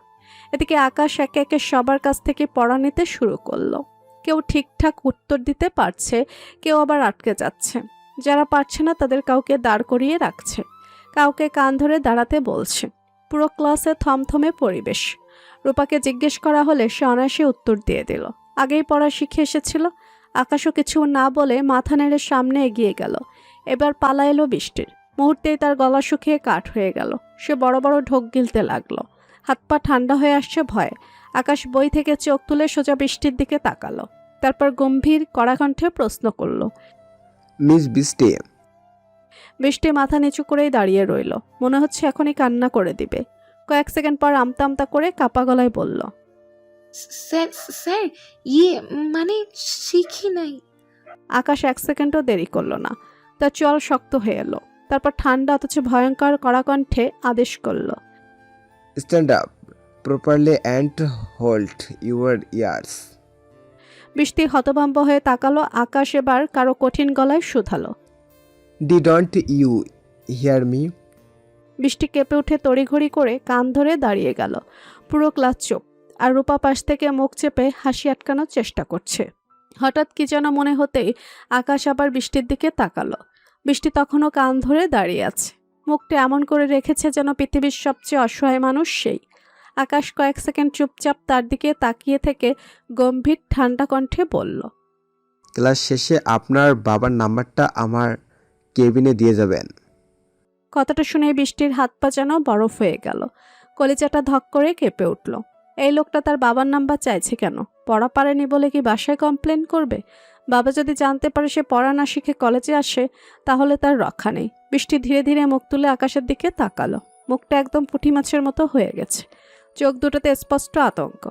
[SPEAKER 2] এদিকে আকাশ একে একে সবার কাছ থেকে পড়া নিতে শুরু করলো। কেউ ঠিকঠাক উত্তর দিতে পারছে, কেউ আবার আটকে যাচ্ছে। যারা পারছে না তাদের কাউকে দাঁড় করিয়ে রাখছে, কাউকে কান ধরে দাঁড়াতে বলছে। পুরো ক্লাসে থমথমে পরিবেশ। রূপাকে জিজ্ঞেস করা হলে সে অনায়াসে উত্তর দিয়ে দিল। আগেই পড়া শিখে এসেছিল। আকাশও কিছু না বলে মাথা নেড়ে সামনে এগিয়ে গেল। এবার পালা এলো বৃষ্টির। মুহূর্তেই তার গলা শুকিয়ে কাঠ হয়ে গেল। সে বড় বড় ঢোক গিলতে লাগলো। হাত পা ঠান্ডা হয়ে আসছে ভয়ে। আকাশ বই থেকে চোখ তুলে সোজা বৃষ্টির দিকে তাকালো। তারপর গম্ভীর কড়া কণ্ঠে প্রশ্ন করল।
[SPEAKER 3] মিস বৃষ্টি।
[SPEAKER 2] বৃষ্টি মাথা নিচু করেই দাঁড়িয়ে রইল। মনে হচ্ছে এখনই কান্না করে দিবে। কয়েক সেকেন্ড পর আমতা আমতা করে কাপা গলায় বলল।
[SPEAKER 7] স্যার স্যার ইয়ে মানে শিখি নাই।
[SPEAKER 2] আকাশ এক সেকেন্ডও দেরি করল না। তার চল শক্ত হয়ে এলো। তারপর ঠান্ডা অথচ ভয়ঙ্কর কড়া কণ্ঠে আদেশ করল।
[SPEAKER 3] Stand up properly and hold your ears.
[SPEAKER 2] Brishti হতভম্ব হয়ে তাকালো। আকাশ এবার কারো কঠিন গলায় শুধালো।
[SPEAKER 3] Didn't you hear me?
[SPEAKER 2] Brishti কেঁপে উঠে তড়িঘড়ি করে কান ধরে দাঁড়িয়ে গেল। পুরো ক্লাস চুপ। আর রূপা পাশ থেকে মুখ চেপে হাসি আটকানোর চেষ্টা করছে। হঠাৎ কি যেন মনে হতেই আকাশ আবার বৃষ্টির দিকে তাকালো। বৃষ্টি তখনও কান ধরে দাঁড়িয়ে আছে। মুখটা এমন করে রেখেছে যেন পৃথিবীর সবচেয়ে অসহায় মানুষ সেই। আকাশ কয়েক সেকেন্ড চুপচাপ তার দিকে তাকিয়ে থেকে গম্ভীর ঠান্ডা কণ্ঠে বলল।
[SPEAKER 3] ক্লাস শেষে আপনার বাবার নাম্বারটা আমার কেবিনে দিয়ে যাবেন।
[SPEAKER 2] কথাটা শুনে বৃষ্টির হাত পা যেন বরফ হয়ে গেল। কলিজাটা ধক করে কেঁপে উঠল। এই লোকটা তার বাবার নাম্বার চাইছে কেন? পড়া পারেনি বলে কি বাসায় কমপ্লেন করবে? বাবা যদি জানতে পারে সে পড়া না শিখে কলেজে আসে, তাহলে তার রক্ষা নেই। বৃষ্টি ধীরে ধীরে মুখ তুলে আকাশের দিকে তাকালো। মুখটা একদম পুঁটি মাছের মতো হয়ে গেছে। চোখ দুটোতে স্পষ্ট আতঙ্ক।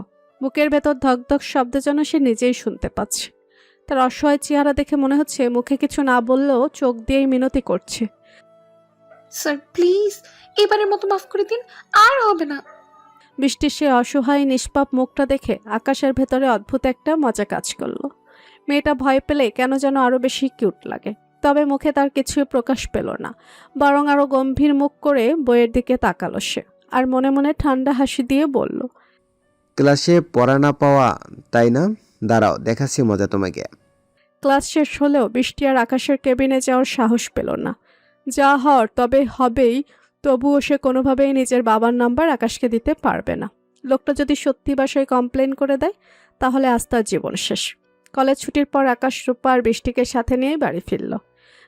[SPEAKER 2] বুকের ভেতর ধকধক শব্দ যেন সে নিজেই শুনতে পাচ্ছে। তার অসহায় চেহারা দেখে মনে হচ্ছে মুখে কিছু না বললেও চোখ দিয়েই মিনতি করছে।
[SPEAKER 7] স্যার প্লিজ এবারের মতো মাফ করে দিন, আর হবে না।
[SPEAKER 2] বৃষ্টির সে অসহায় নিষ্পাপ মুখটা দেখে আকাশের ভেতরে অদ্ভুত একটা মজা কাজ করলো। মেয়েটা ভয় পেলে কেন যেন আরো বেশি কিউট লাগে, তবে মুখে তার কিছুই প্রকাশ পেল না, বরং আরো গম্ভীর মুখ করে বইয়ের দিকে তাকালো সে, আর মনে মনে ঠান্ডা হাসি দিয়ে বলল,
[SPEAKER 3] ক্লাসে পড়া না পাওয়া, তাই না? দাঁড়াও, দেখাচ্ছি মজা তোমাকে।
[SPEAKER 2] ক্লাস শেষ হলেও বৃষ্টি আর আকাশের কেবিনে যাওয়ার সাহস পেল না। যা হওয়ার তবে হবেই, তবুও সে কোনোভাবেই নিজের বাবার নাম্বার আকাশকে দিতে পারবে না। লোকটা যদি সত্যি বাসায় কমপ্লেন করে দেয় তাহলে আজ তার জীবন শেষ। কলেজ ছুটির পর আকাশ, রূপা আর বৃষ্টিকে সাথে নিয়ে বাড়ি ফিরল।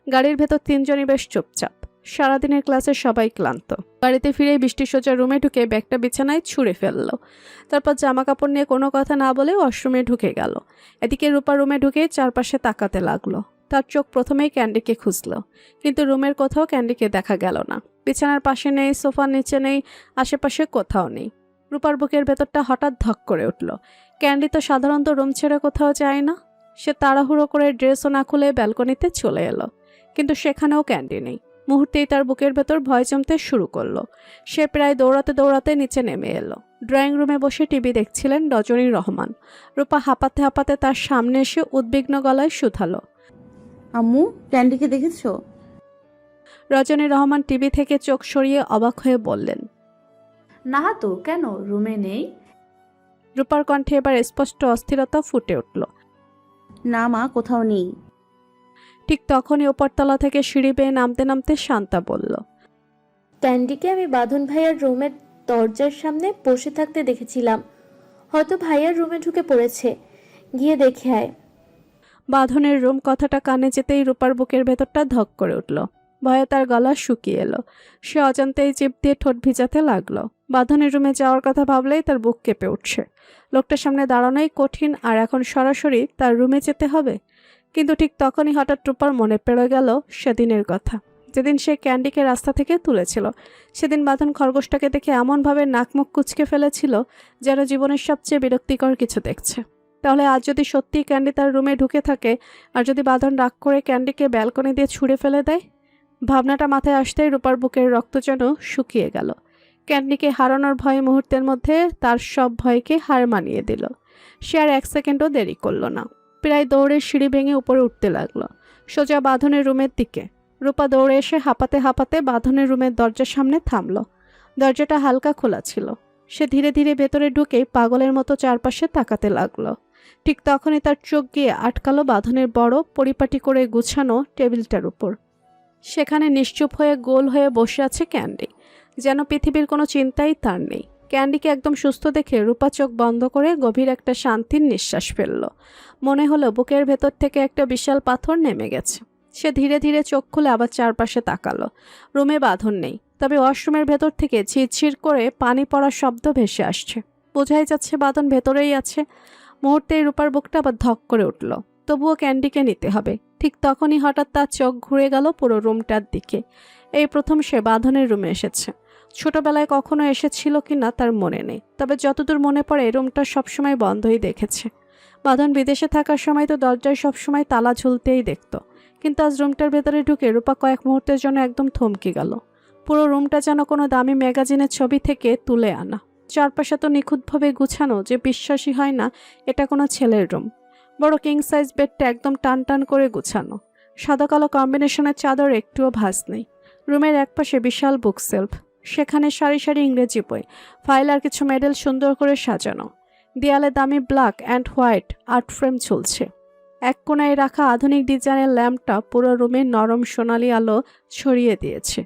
[SPEAKER 2] গাড়ির ভেতর তিনজনই বেশ চুপচাপ। সারাদিনের ক্লাসে সবাই ক্লান্ত। বাড়িতে ফিরে বৃষ্টি সোজা রুমে ঢুকে ব্যাগটা বিছানায় ছুঁড়ে ফেললো। তারপর জামা কাপড় নিয়ে কোনো কথা না বলে ওয়াশরুমে ঢুকে গেল। এদিকে রূপা রুমে ঢুকে চারপাশে তাকাতে লাগলো। তার চোখ প্রথমেই ক্যান্ডিকে খুঁজল, কিন্তু রুমের কোথাও ক্যান্ডিকে দেখা গেল না। বিছানার পাশে নেই, সোফার নিচে নেই, আশেপাশে কোথাও নেই। রূপার বুকের ভেতরটা হঠাৎ ধক করে উঠল। ক্যান্ডি তো সাধারণত রুম ছেড়ে কোথাও যায় না। সে তাড়াহুড়ো করে ড্রেসও না খুলে ব্যালকনিতে চলে এলো, কিন্তু সেখানেও ক্যান্ডি নেই। মুহূর্তেই তার বুকের ভেতর ভয় জমতে শুরু করলো। সে প্রায় দৌড়াতে দৌড়াতে নিচে নেমে এলো। ড্রয়িং রুমে বসে টিভি দেখছিলেন রজনী রহমান। রূপা হাঁপাতে হাঁপাতে তার সামনে এসে উদ্বিগ্ন গলায় শুধালো,
[SPEAKER 8] আম্মু, ক্যান্ডিকে দেখেছো?
[SPEAKER 2] রজনী রহমান টিভি থেকে চোখ সরিয়ে অবাক হয়ে বললেন,
[SPEAKER 10] না তো, কেন, রুমে নেই?
[SPEAKER 2] রূপার কণ্ঠে এবার স্পষ্ট অস্থিরতা ফুটে উঠল।
[SPEAKER 8] না মা, কোথাও নেই।
[SPEAKER 2] ঠিক তখনই ওপরতলা থেকে সিঁড়ি বেয়ে নামতে নামতে শান্তা বলল,
[SPEAKER 11] ক্যান্ডিকে আমি বাঁধন ভাইয়ার রুমের দরজার সামনে বসে থাকতে দেখেছিলাম। হয়তো ভাইয়ার রুমে ঢুকে পড়েছে, গিয়ে দেখে আয়।
[SPEAKER 2] বাঁধনের রুম কথাটা কানে যেতেই রূপার বুকের ভেতরটা ধক করে উঠল। ভয়ে তার গলা শুকিয়ে এলো। সে অজান্তেই জিভ দিয়ে ঠোঁট ভিজাতে লাগলো। বাঁধনের রুমে যাওয়ার কথা ভাবলেই তার বুক কেঁপে উঠছে। লোকটার সামনে দাঁড়ানোই কঠিন, আর এখন সরাসরি তার রুমে যেতে হবে। কিন্তু ঠিক তখনই হঠাৎ রূপার মনে পড়ে গেল সেদিনের কথা, যেদিন সে ক্যান্ডিকে রাস্তা থেকে তুলেছিল। সেদিন বাঁধন খরগোশটাকে দেখে এমনভাবে নাক মুখ কুঁচকে ফেলেছিল যেন জীবনের সবচেয়ে বিরক্তিকর কিছু দেখছে। তাহলে আজ যদি সত্যিই ক্যান্ডি তার রুমে ঢুকে থাকে, আর যদি বাঁধন রাগ করে ক্যান্ডিকে ব্যালকনি দিয়ে ছুঁড়ে ফেলে দেয়? ভাবনাটা মাথায় আসতেই রূপার বুকের রক্ত যেন শুকিয়ে গেল। ক্যান্ডিকে হারানোর ভয় মুহূর্তের মধ্যে তার সব ভয়কে হার মানিয়ে দিল। সে আর এক সেকেন্ডও দেরি করল না। প্রায় দৌড়ে সিঁড়ি ভেঙে উপরে উঠতে লাগলো, সোজা বাঁধনের রুমের দিকে। রূপা দৌড়ে এসে হাঁপাতে হাঁপাতে বাঁধনের রুমের দরজার সামনে থামলো। দরজাটা হালকা খোলা ছিল। সে ধীরে ধীরে ভেতরে ঢুকেই পাগলের মতো চারপাশে তাকাতে লাগলো। ঠিক তখনই তার চোখ গিয়ে আটকালো বাঁধনের বড় পরিপাটি করে গুছানো টেবিলটার উপর। সেখানে নিশ্চুপ হয়ে গোল হয়ে বসে আছে ক্যান্ডি, যেন পৃথিবীর কোনো চিন্তাই তার নেই। ক্যান্ডিকে একদম সুস্থ দেখে রূপা চোখ বন্ধ করে গভীর একটা শান্তির নিঃশ্বাস ফেলল। মনে হলো বুকের ভেতর থেকে একটা বিশাল পাথর নেমে গেছে। সে ধীরে ধীরে চোখ খুলে আবার চারপাশে তাকালো। রুমে বাঁধন নেই, তবে ওয়াশরুমের ভেতর থেকে ঝিরঝির করে পানি পড়ার শব্দ ভেসে আসছে। বোঝাই যাচ্ছে বাঁধন ভেতরেই আছে। মুহূর্তেই রূপার বুকটা আবার ধক করে উঠল। তবুও ক্যান্ডিকে নিতে হবে। ঠিক তখনই হঠাৎ তার চোখ ঘুরে গেল পুরো রুমটার দিকে। এই প্রথম সে বাঁধনের রুমে এসেছে। ছোটবেলায় কখনো এসেছিল কিনা তার মনে নেই, তবে যতদূর মনে পড়ে রুমটা সবসময় বন্ধই দেখেছে। বাঁধন বিদেশে থাকার সময় তো দরজায় সবসময় তালা ঝুলতেই দেখত, কিন্তু আজ রুমটার ভেতরে ঢুকে রূপা কয়েক মুহূর্তের জন্য একদম থমকে গেল। পুরো রুমটা যেন কোনো দামি ম্যাগাজিনের ছবি থেকে তুলে আনা। চারপাশে তো নিখুঁতভাবে গুছানো যে বিশ্বাসই হয় না এটা কোনো ছেলের রুম। বড় কিং সাইজ বেডটা একদম টান টান করে গুছানো। সাদা কালো কম্বিনেশনের চাদর একটুও ভাঁজ নেই। রুমের একপাশে বিশাল বুক সেলফ, সেখানে সারি সারি ইংরেজি বই, ফাইল আর কিছু মেডেল সুন্দর করে সাজানো। দেয়ালে দামি black and white art frame ঝুলছে। এক কোণায় রাখা আধুনিক ডিজাইনের ল্যাম্পটা পুরো রুমে নরম সোনালি আলো ছড়িয়ে দিয়েছে।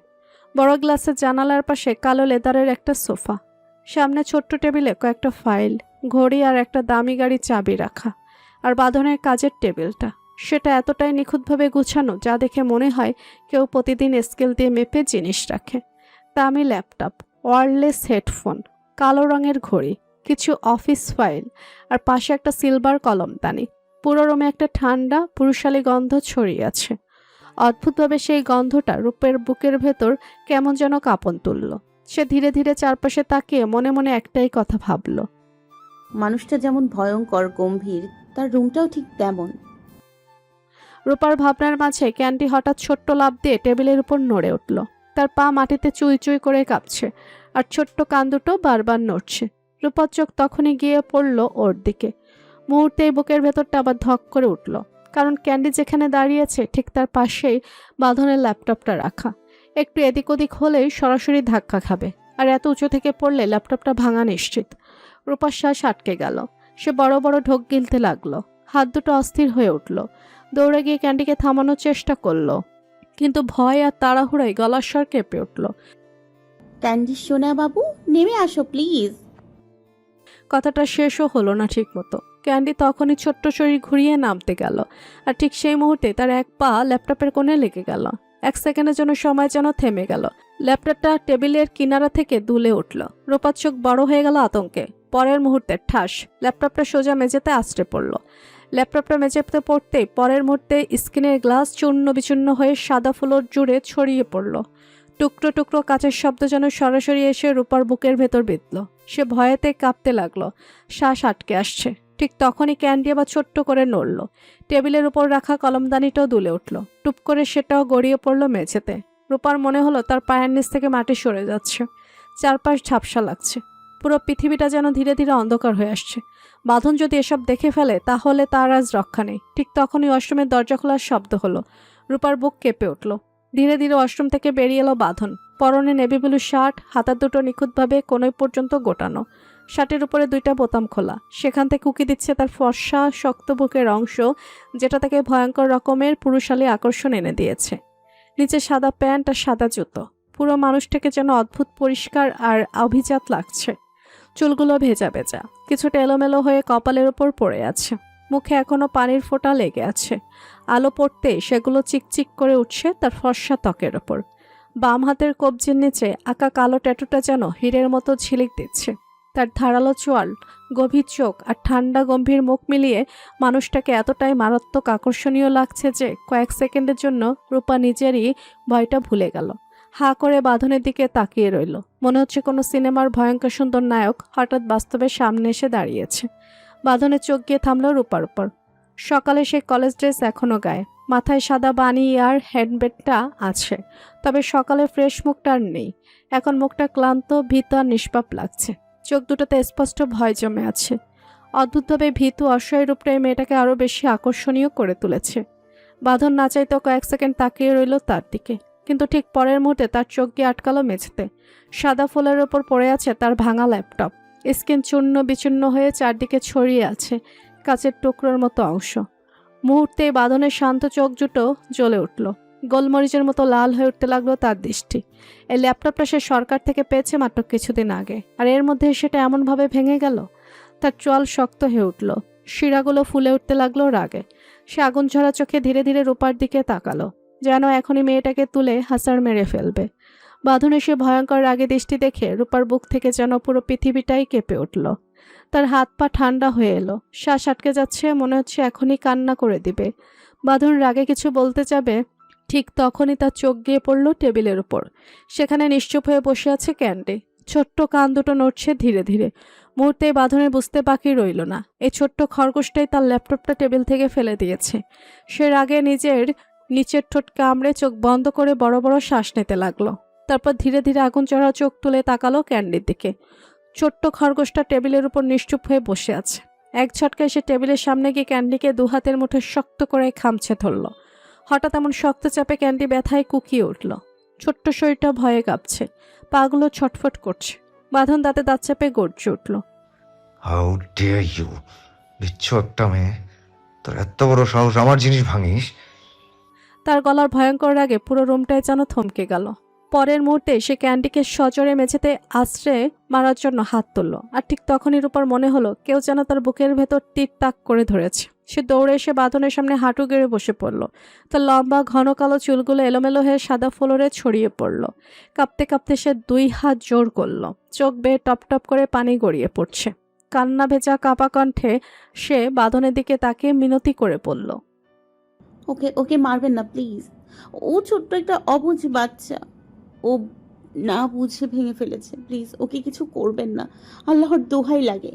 [SPEAKER 2] বড় গ্লাসের জানালার পাশে কালো লেদারের একটা সোফা, সামনে ছোট্ট টেবিলে কয়েকটা ফাইল, ঘড়ি আর একটা দামি গাড়ি চাবি রাখা। আর বাঁধনের কাজের টেবিলটা, সেটা এতটাই নিখুঁতভাবে গুছানো যা দেখে মনে হয় কেউ প্রতিদিন স্কেল দিয়ে মেপে জিনিস রাখে। দামি ল্যাপটপ, ওয়্যারলেস হেডফোন, কালো রঙের ঘড়ি, কিছু অফিস ফাইল, আর পাশে একটা সিলভার কলমদানি। পুরো রুমে একটা ঠান্ডা পুরুষালী গন্ধ ছড়িয়ে আছে। অদ্ভুতভাবে সেই গন্ধটা রূপের বুকের ভেতর কেমন যেন কাঁপন তুলল। সে ধীরে ধীরে চারপাশে তাকিয়ে মনে মনে একটাই কথা ভাবল,
[SPEAKER 8] মানুষটা যেমন ভয়ঙ্কর গম্ভীর, তার রুমটাও ঠিক তেমন।
[SPEAKER 2] রূপার ভাবনার মাঝে ক্যান্ডি হঠাৎ ছোট্ট লাফ দিয়ে টেবিলের উপর নড়ে উঠল। তার পা মাটিতে চুই চুই করে কাঁপছে, আর ছোট্ট কান দুটো বারবার নড়ছে। রূপার চোখ তখনই গিয়ে পড়ল ওর দিকে। মুহূর্তেই বুকের ভেতরটা আবার ধক করে উঠল, কারণ ক্যান্ডি যেখানে দাঁড়িয়েছে ঠিক তার পাশেই বাঁধনের ল্যাপটপটা রাখা। একটু এদিক ওদিক হলেই সরাসরি ধাক্কা খাবে, আর এত উঁচু থেকে পড়লে ল্যাপটপটা ভাঙা নিশ্চিত। রূপার শ্বাস আটকে গেল। সে বড় বড় ঢোক গিলতে লাগলো। হাত দুটো অস্থির হয়ে উঠল। দৌড়ে গিয়ে ক্যান্ডিকে থামানোর চেষ্টা করলো, কিন্তু ভয় আর তাড়াহুড়োয় গলার স্বর কেঁপে উঠল।
[SPEAKER 8] ক্যান্ডি সোনা বাবু, নেমে আসো প্লিজ।
[SPEAKER 2] কথাটা শেষও হলো না ঠিক মতো। ক্যান্ডি তখনই ছোট্ট শরীর ঘুরিয়ে নামতে গেল, আর ঠিক সেই মুহূর্তে তার এক পা ল্যাপটপের কোণে লেগে গেল। এক সেকেন্ডের জন্য সময় যেন থেমে গেল। ল্যাপটপটা টেবিলের কিনারা থেকে দুলে উঠল। রূপার চোখ বড় হয়ে গেল আতঙ্কে। পরের মুহূর্তে ঠাস, ল্যাপটপটা সোজা মেঝেতে আছড়ে পড়ল। ল্যাপটপটা মেঝেতে পড়তেই পরের মুহূর্তে স্ক্রিনের গ্লাস চূর্ণ বিচূর্ণ হয়ে সাদা ফ্লোর জুড়ে ছড়িয়ে পড়ল। টুকরো টুকরো কাচের শব্দ যেন সরাসরি এসে রূপার বুকের ভেতর বিঁধল। সে ভয়েতে কাঁপতে লাগলো, শ্বাস আটকে আসছে। ঠিক তখনই ক্যান্ডি আবার ছোট্ট করে নড়ল। টেবিলের উপর রাখা কলমদানিটাও দুলে উঠল। টুপ করে সেটাও গড়িয়ে পড়ল মেঝেতে। রূপার মনে হলো তার পায়ের নিচ থেকে মাটি সরে যাচ্ছে। চারপাশ ঝাপসা লাগছে। পুরো পৃথিবীটা যেন ধীরে ধীরে অন্ধকার হয়ে আসছে। বাঁধন যদি এসব দেখে ফেলে তাহলে তার আজ রক্ষা নেই। ঠিক তখনই ওয়াশরুমের দরজা খোলার শব্দ হলো। রূপার বুক কেঁপে উঠল। ধীরে ধীরে ওয়াশরুম থেকে বেরিয়ে এলো বাঁধন। পরনে নেভি ব্লু শার্ট, হাতার দুটো নিখুঁতভাবে কোনোই পর্যন্ত গোটানো। শার্টের উপরে 2টা বোতাম খোলা। সেখান থেকে উকি দিচ্ছে তার ফর্সা শক্ত বুকের অংশ, যেটা তাকে ভয়ঙ্কর রকমের পুরুষালী আকর্ষণ এনে দিয়েছে। নিচে সাদা প্যান্ট আর সাদা জুতো। পুরো মানুষটাকে যেন অদ্ভুত পরিষ্কার আর অভিজাত লাগছে। চুলগুলো ভেজা ভেজা, কিছুটা এলোমেলো হয়ে কপালের ওপর পড়ে আছে। মুখে এখনো পানির ফোঁটা লেগে আছে। আলো পড়তেই সেগুলো চিকচিক করে উঠছে তার ফর্সা ত্বকের ওপর। বাম হাতের কবজির নিচে আঁকা কালো ট্যাটুটা যেন হীরের মতো ঝিলিক দিচ্ছে। তার ধারালো চোয়াল, গভীর চোখ আর ঠান্ডা গম্ভীর মুখ মিলিয়ে মানুষটাকে এতটাই মারাত্মক আকর্ষণীয় লাগছে যে কয়েক সেকেন্ডের জন্য রূপা নিজেরই ভয়টা ভুলে গেল। হা করে বাঁধনের দিকে তাকিয়ে রইল। মনে হচ্ছে কোনো সিনেমার ভয়ঙ্কর সুন্দর নায়ক হঠাৎ বাস্তবের সামনে এসে দাঁড়িয়েছে। বাঁধনের চোখ গিয়ে থামল রূপার উপর। সকালে সে কলেজ ড্রেস এখনো গায়ে, মাথায় সাদা বানি আর হেডব্যান্ডটা আছে, তবে সকালে ফ্রেশ মুখটা আর নেই। এখন মুখটা ক্লান্ত, ভীত আর নিষ্পাপ লাগছে। চোখ দুটোতে স্পষ্ট ভয় জমে আছে। অদ্ভুতভাবে ভীতু অসহায় রূপটা এই মেয়েটাকে আরও বেশি আকর্ষণীয় করে তুলেছে। বাঁধন না চাইতেও কয়েক সেকেন্ড তাকিয়ে রইল তার দিকে, কিন্তু ঠিক পরের মুহূর্তে তার চোখ গিয়ে আটকালো মেঝেতে। সাদা ফুলের ওপর পড়ে আছে তার ভাঙা ল্যাপটপ। স্ক্রিন চূর্ণ বিচূর্ণ হয়ে চারদিকে ছড়িয়ে আছে কাচের টুকরোর মতো অংশ। মুহূর্তে বাঁধনের শান্ত চোখ দুটো জ্বলে উঠল। গোলমরিচের মতো লাল হয়ে উঠতে লাগলো তার দৃষ্টি। এই ল্যাপটপটা সে সরকার থেকে পেয়েছে মাত্র কিছুদিন আগে, আর এর মধ্যে সেটা এমনভাবে ভেঙে গেল। তার চোয়াল শক্ত হয়ে উঠল, শিরাগুলো ফুলে উঠতে লাগলো রাগে। সে আগুন ঝরা চোখে ধীরে ধীরে রূপার দিকে তাকালো, যেন এখনই মেয়েটাকে তুলে হাসার মেরে ফেলবে। বাঁধনে সে ভয়ঙ্কর রাগে দৃষ্টি দেখে রূপার বুক থেকে যেন পুরো পৃথিবীটাই কেঁপে উঠল। তার হাত পা ঠান্ডা হয়ে এলো, শ্বাস আটকে যাচ্ছে, মনে হচ্ছে এখনই কান্না করে দিবে। বাঁধন রাগে কিছু বলতে যাবে, ঠিক তখনই তার চোখ গিয়ে পড়ল টেবিলের উপর। সেখানে নিশ্চুপ হয়ে বসে আছে ক্যান্ডি। ছোট্ট কান দুটো নড়ছে ধীরে ধীরে। মুহূর্তে বাঁধনের বুঝতে বাকি রইল না, এই ছোট্ট খরগোশটাই তার ল্যাপটপটা টেবিল থেকে ফেলে দিয়েছে। সে রাগে নিজের নিচের ঠোঁট কামড়ে চোখ বন্ধ করে বড় বড় শ্বাস নিতে লাগলো। তারপর ধীরে ধীরে আগুন চড়া চোখ তুলে তাকালো ক্যান্ডির দিকে। ছোট্ট খরগোশটা টেবিলের উপর নিশ্চুপ হয়ে বসে আছে। এক ঝটকায় সে টেবিলের সামনে গিয়ে ক্যান্ডিকে 2 হাতের মুঠে শক্ত করে খামছে ধরল। হঠাৎ এমন শক্ত চাপে ক্যান্ডি ব্যথায় কুকিয়ে উঠল। ছোট্ট শরীরটা ভয়ে কাঁপছে, পাগুলো ছটফট করছে। বাঁধন দাঁতে দাঁত চাপে গর্জে উঠল।
[SPEAKER 1] How dare you! বিচ্ছু একটা মেয়ে, তোর এত বড় সাহস আমার জিনিস ভাঙিস!
[SPEAKER 2] তার গলার ভয়ঙ্কর রাগে পুরো রুমটায় যেন থমকে গেল। পরের মুহূর্তে সে ক্যান্ডিকে সজোরে মেঝেতে আছড়ে মারার জন্য হাত তুলল, আর ঠিক তখনই রূপার মনে হলো কেউ যেন তার বুকের ভেতর তীর তাক করে ধরেছে। সে দৌড়ে এসে বাঁধনের সামনে হাঁটু গেড়ে বসে পড়ল। তার লম্বা ঘন কালো চুলগুলো এলোমেলো হয়ে সাদা ফ্লোরে ছড়িয়ে পড়ল। কাঁপতে কাঁপতে সে 2 হাত জোর করল। চোখ বেয়ে টপ টপ করে পানি গড়িয়ে পড়ছে। কান্না ভেজা কাঁপা কণ্ঠে সে বাঁধনের দিকে তাকিয়ে মিনতি করে পড়ল,
[SPEAKER 8] ওকে ওকে মারবেন না প্লিজ। ও ছোট্ট একটা অবুঝ বাচ্চা, ও না বুঝে ভেঙে ফেলেছে। প্লিজ ওকে কিছু করবেন না, আল্লাহর দোহাই লাগে।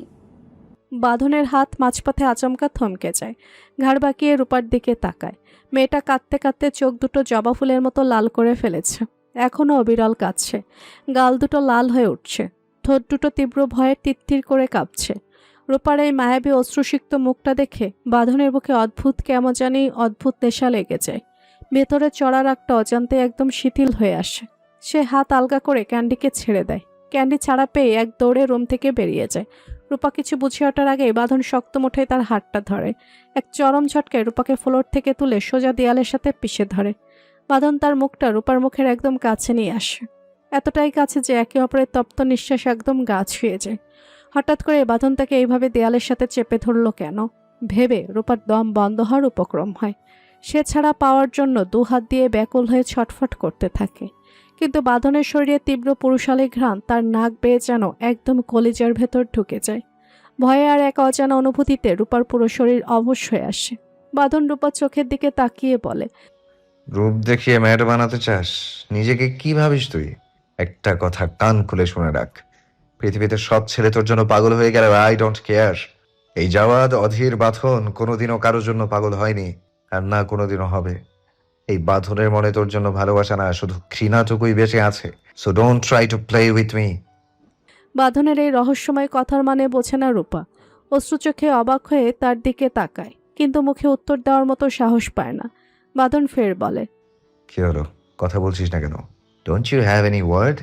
[SPEAKER 2] বাঁধনের হাত মাঝপথে আচমকা থমকে যায়। ঘাড় বাঁকিয়ে রূপার দিকে তাকায়। মেয়েটা কাঁদতে কাঁদতে চোখ দুটো জবা ফুলের মতো লাল করে ফেলেছে, এখনও অবিরল কাঁদছে। গাল দুটো লাল হয়ে উঠছে, ঠোঁট দুটো তীব্র ভয়ে তিত্তির করে কাঁপছে। রূপার এই মায়াবী অশ্রুসিক্ত মুখটা দেখে বাঁধনের বুকে কেমন জানি অদ্ভুত নেশা লেগে যায়। ভেতরে চড়া রাগটা অজান্তে একদম শিথিল হয়ে আসে। সে হাত আলগা করে ক্যান্ডিকে ছেড়ে দেয়। ক্যান্ডি ছাড়া পেয়ে এক দৌড়ে রুম থেকে বেরিয়ে যায়। রূপা কিছু বুঝে ওঠার আগে বাঁধন শক্ত মুঠে তার হাতটা ধরে। এক চরম ঝটকায় রূপাকে ফ্লোর থেকে তুলে সোজা দেয়ালের সাথে পিষে ধরে। বাঁধন তার মুখটা রূপার মুখের একদম কাছে নিয়ে আসে, এতটাই কাছে যে একে অপরের তপ্ত নিঃশ্বাস একদম গা ছুঁয়ে যায়। হঠাৎ করে বাঁধন তাকে এইভাবে দেয়ালের সাথে চেপে ধরল কেন ভেবে রূপার দম বন্ধ হওয়ার উপক্রম হয়। সে ছাড়া পাওয়ার জন্য দু হাত দিয়ে ব্যাকুল হয়ে ছটফট করতে থাকে, কিন্তু বাঁধনের শরীরে তীব্র পুরুষালী ঘ্রাণ তার নাক বেয়ে যেন একদম কলিজার ভেতর ঢুকে যায়। ভয়ে আর এক অজানা অনুভূতিতে রূপার পুরো শরীর অবশ হয়ে আসে। বাঁধন রূপার চোখের দিকে তাকিয়ে বলে,
[SPEAKER 1] রূপ দেখিয়ে ম্যাড বানাতে চাস? নিজেকে কি ভাবিস তুই? একটা কথা কান খুলে শুনে রাখ, পৃথিবীতে সব ছেলে তোর জন্য পাগল হয়ে গেল, আই ডোন্ট কেয়ার। এই জাওয়াদ, অধীর, বাঁধন কোনোদিনও কারোর জন্য পাগল হয়নি, আর না কোনোদিনও হবে। এই বাঁধনের মনে তোর জন্য ভালোবাসা না, শুধু ঘৃণাটুকুই বেঁচে আছে। So don't try to play with me.
[SPEAKER 2] বাঁধনের এই রহস্যময় কথার মানে বোঝে না রূপা। অশ্রু চোখে অবাক হয়ে তার দিকে তাকায়, কিন্তু মুখে উত্তর দেওয়ার মতো সাহস পায় না। বাঁধন ফের বলে,
[SPEAKER 1] কি হলো, কথা বলছিস না কেন? Don't you have any word?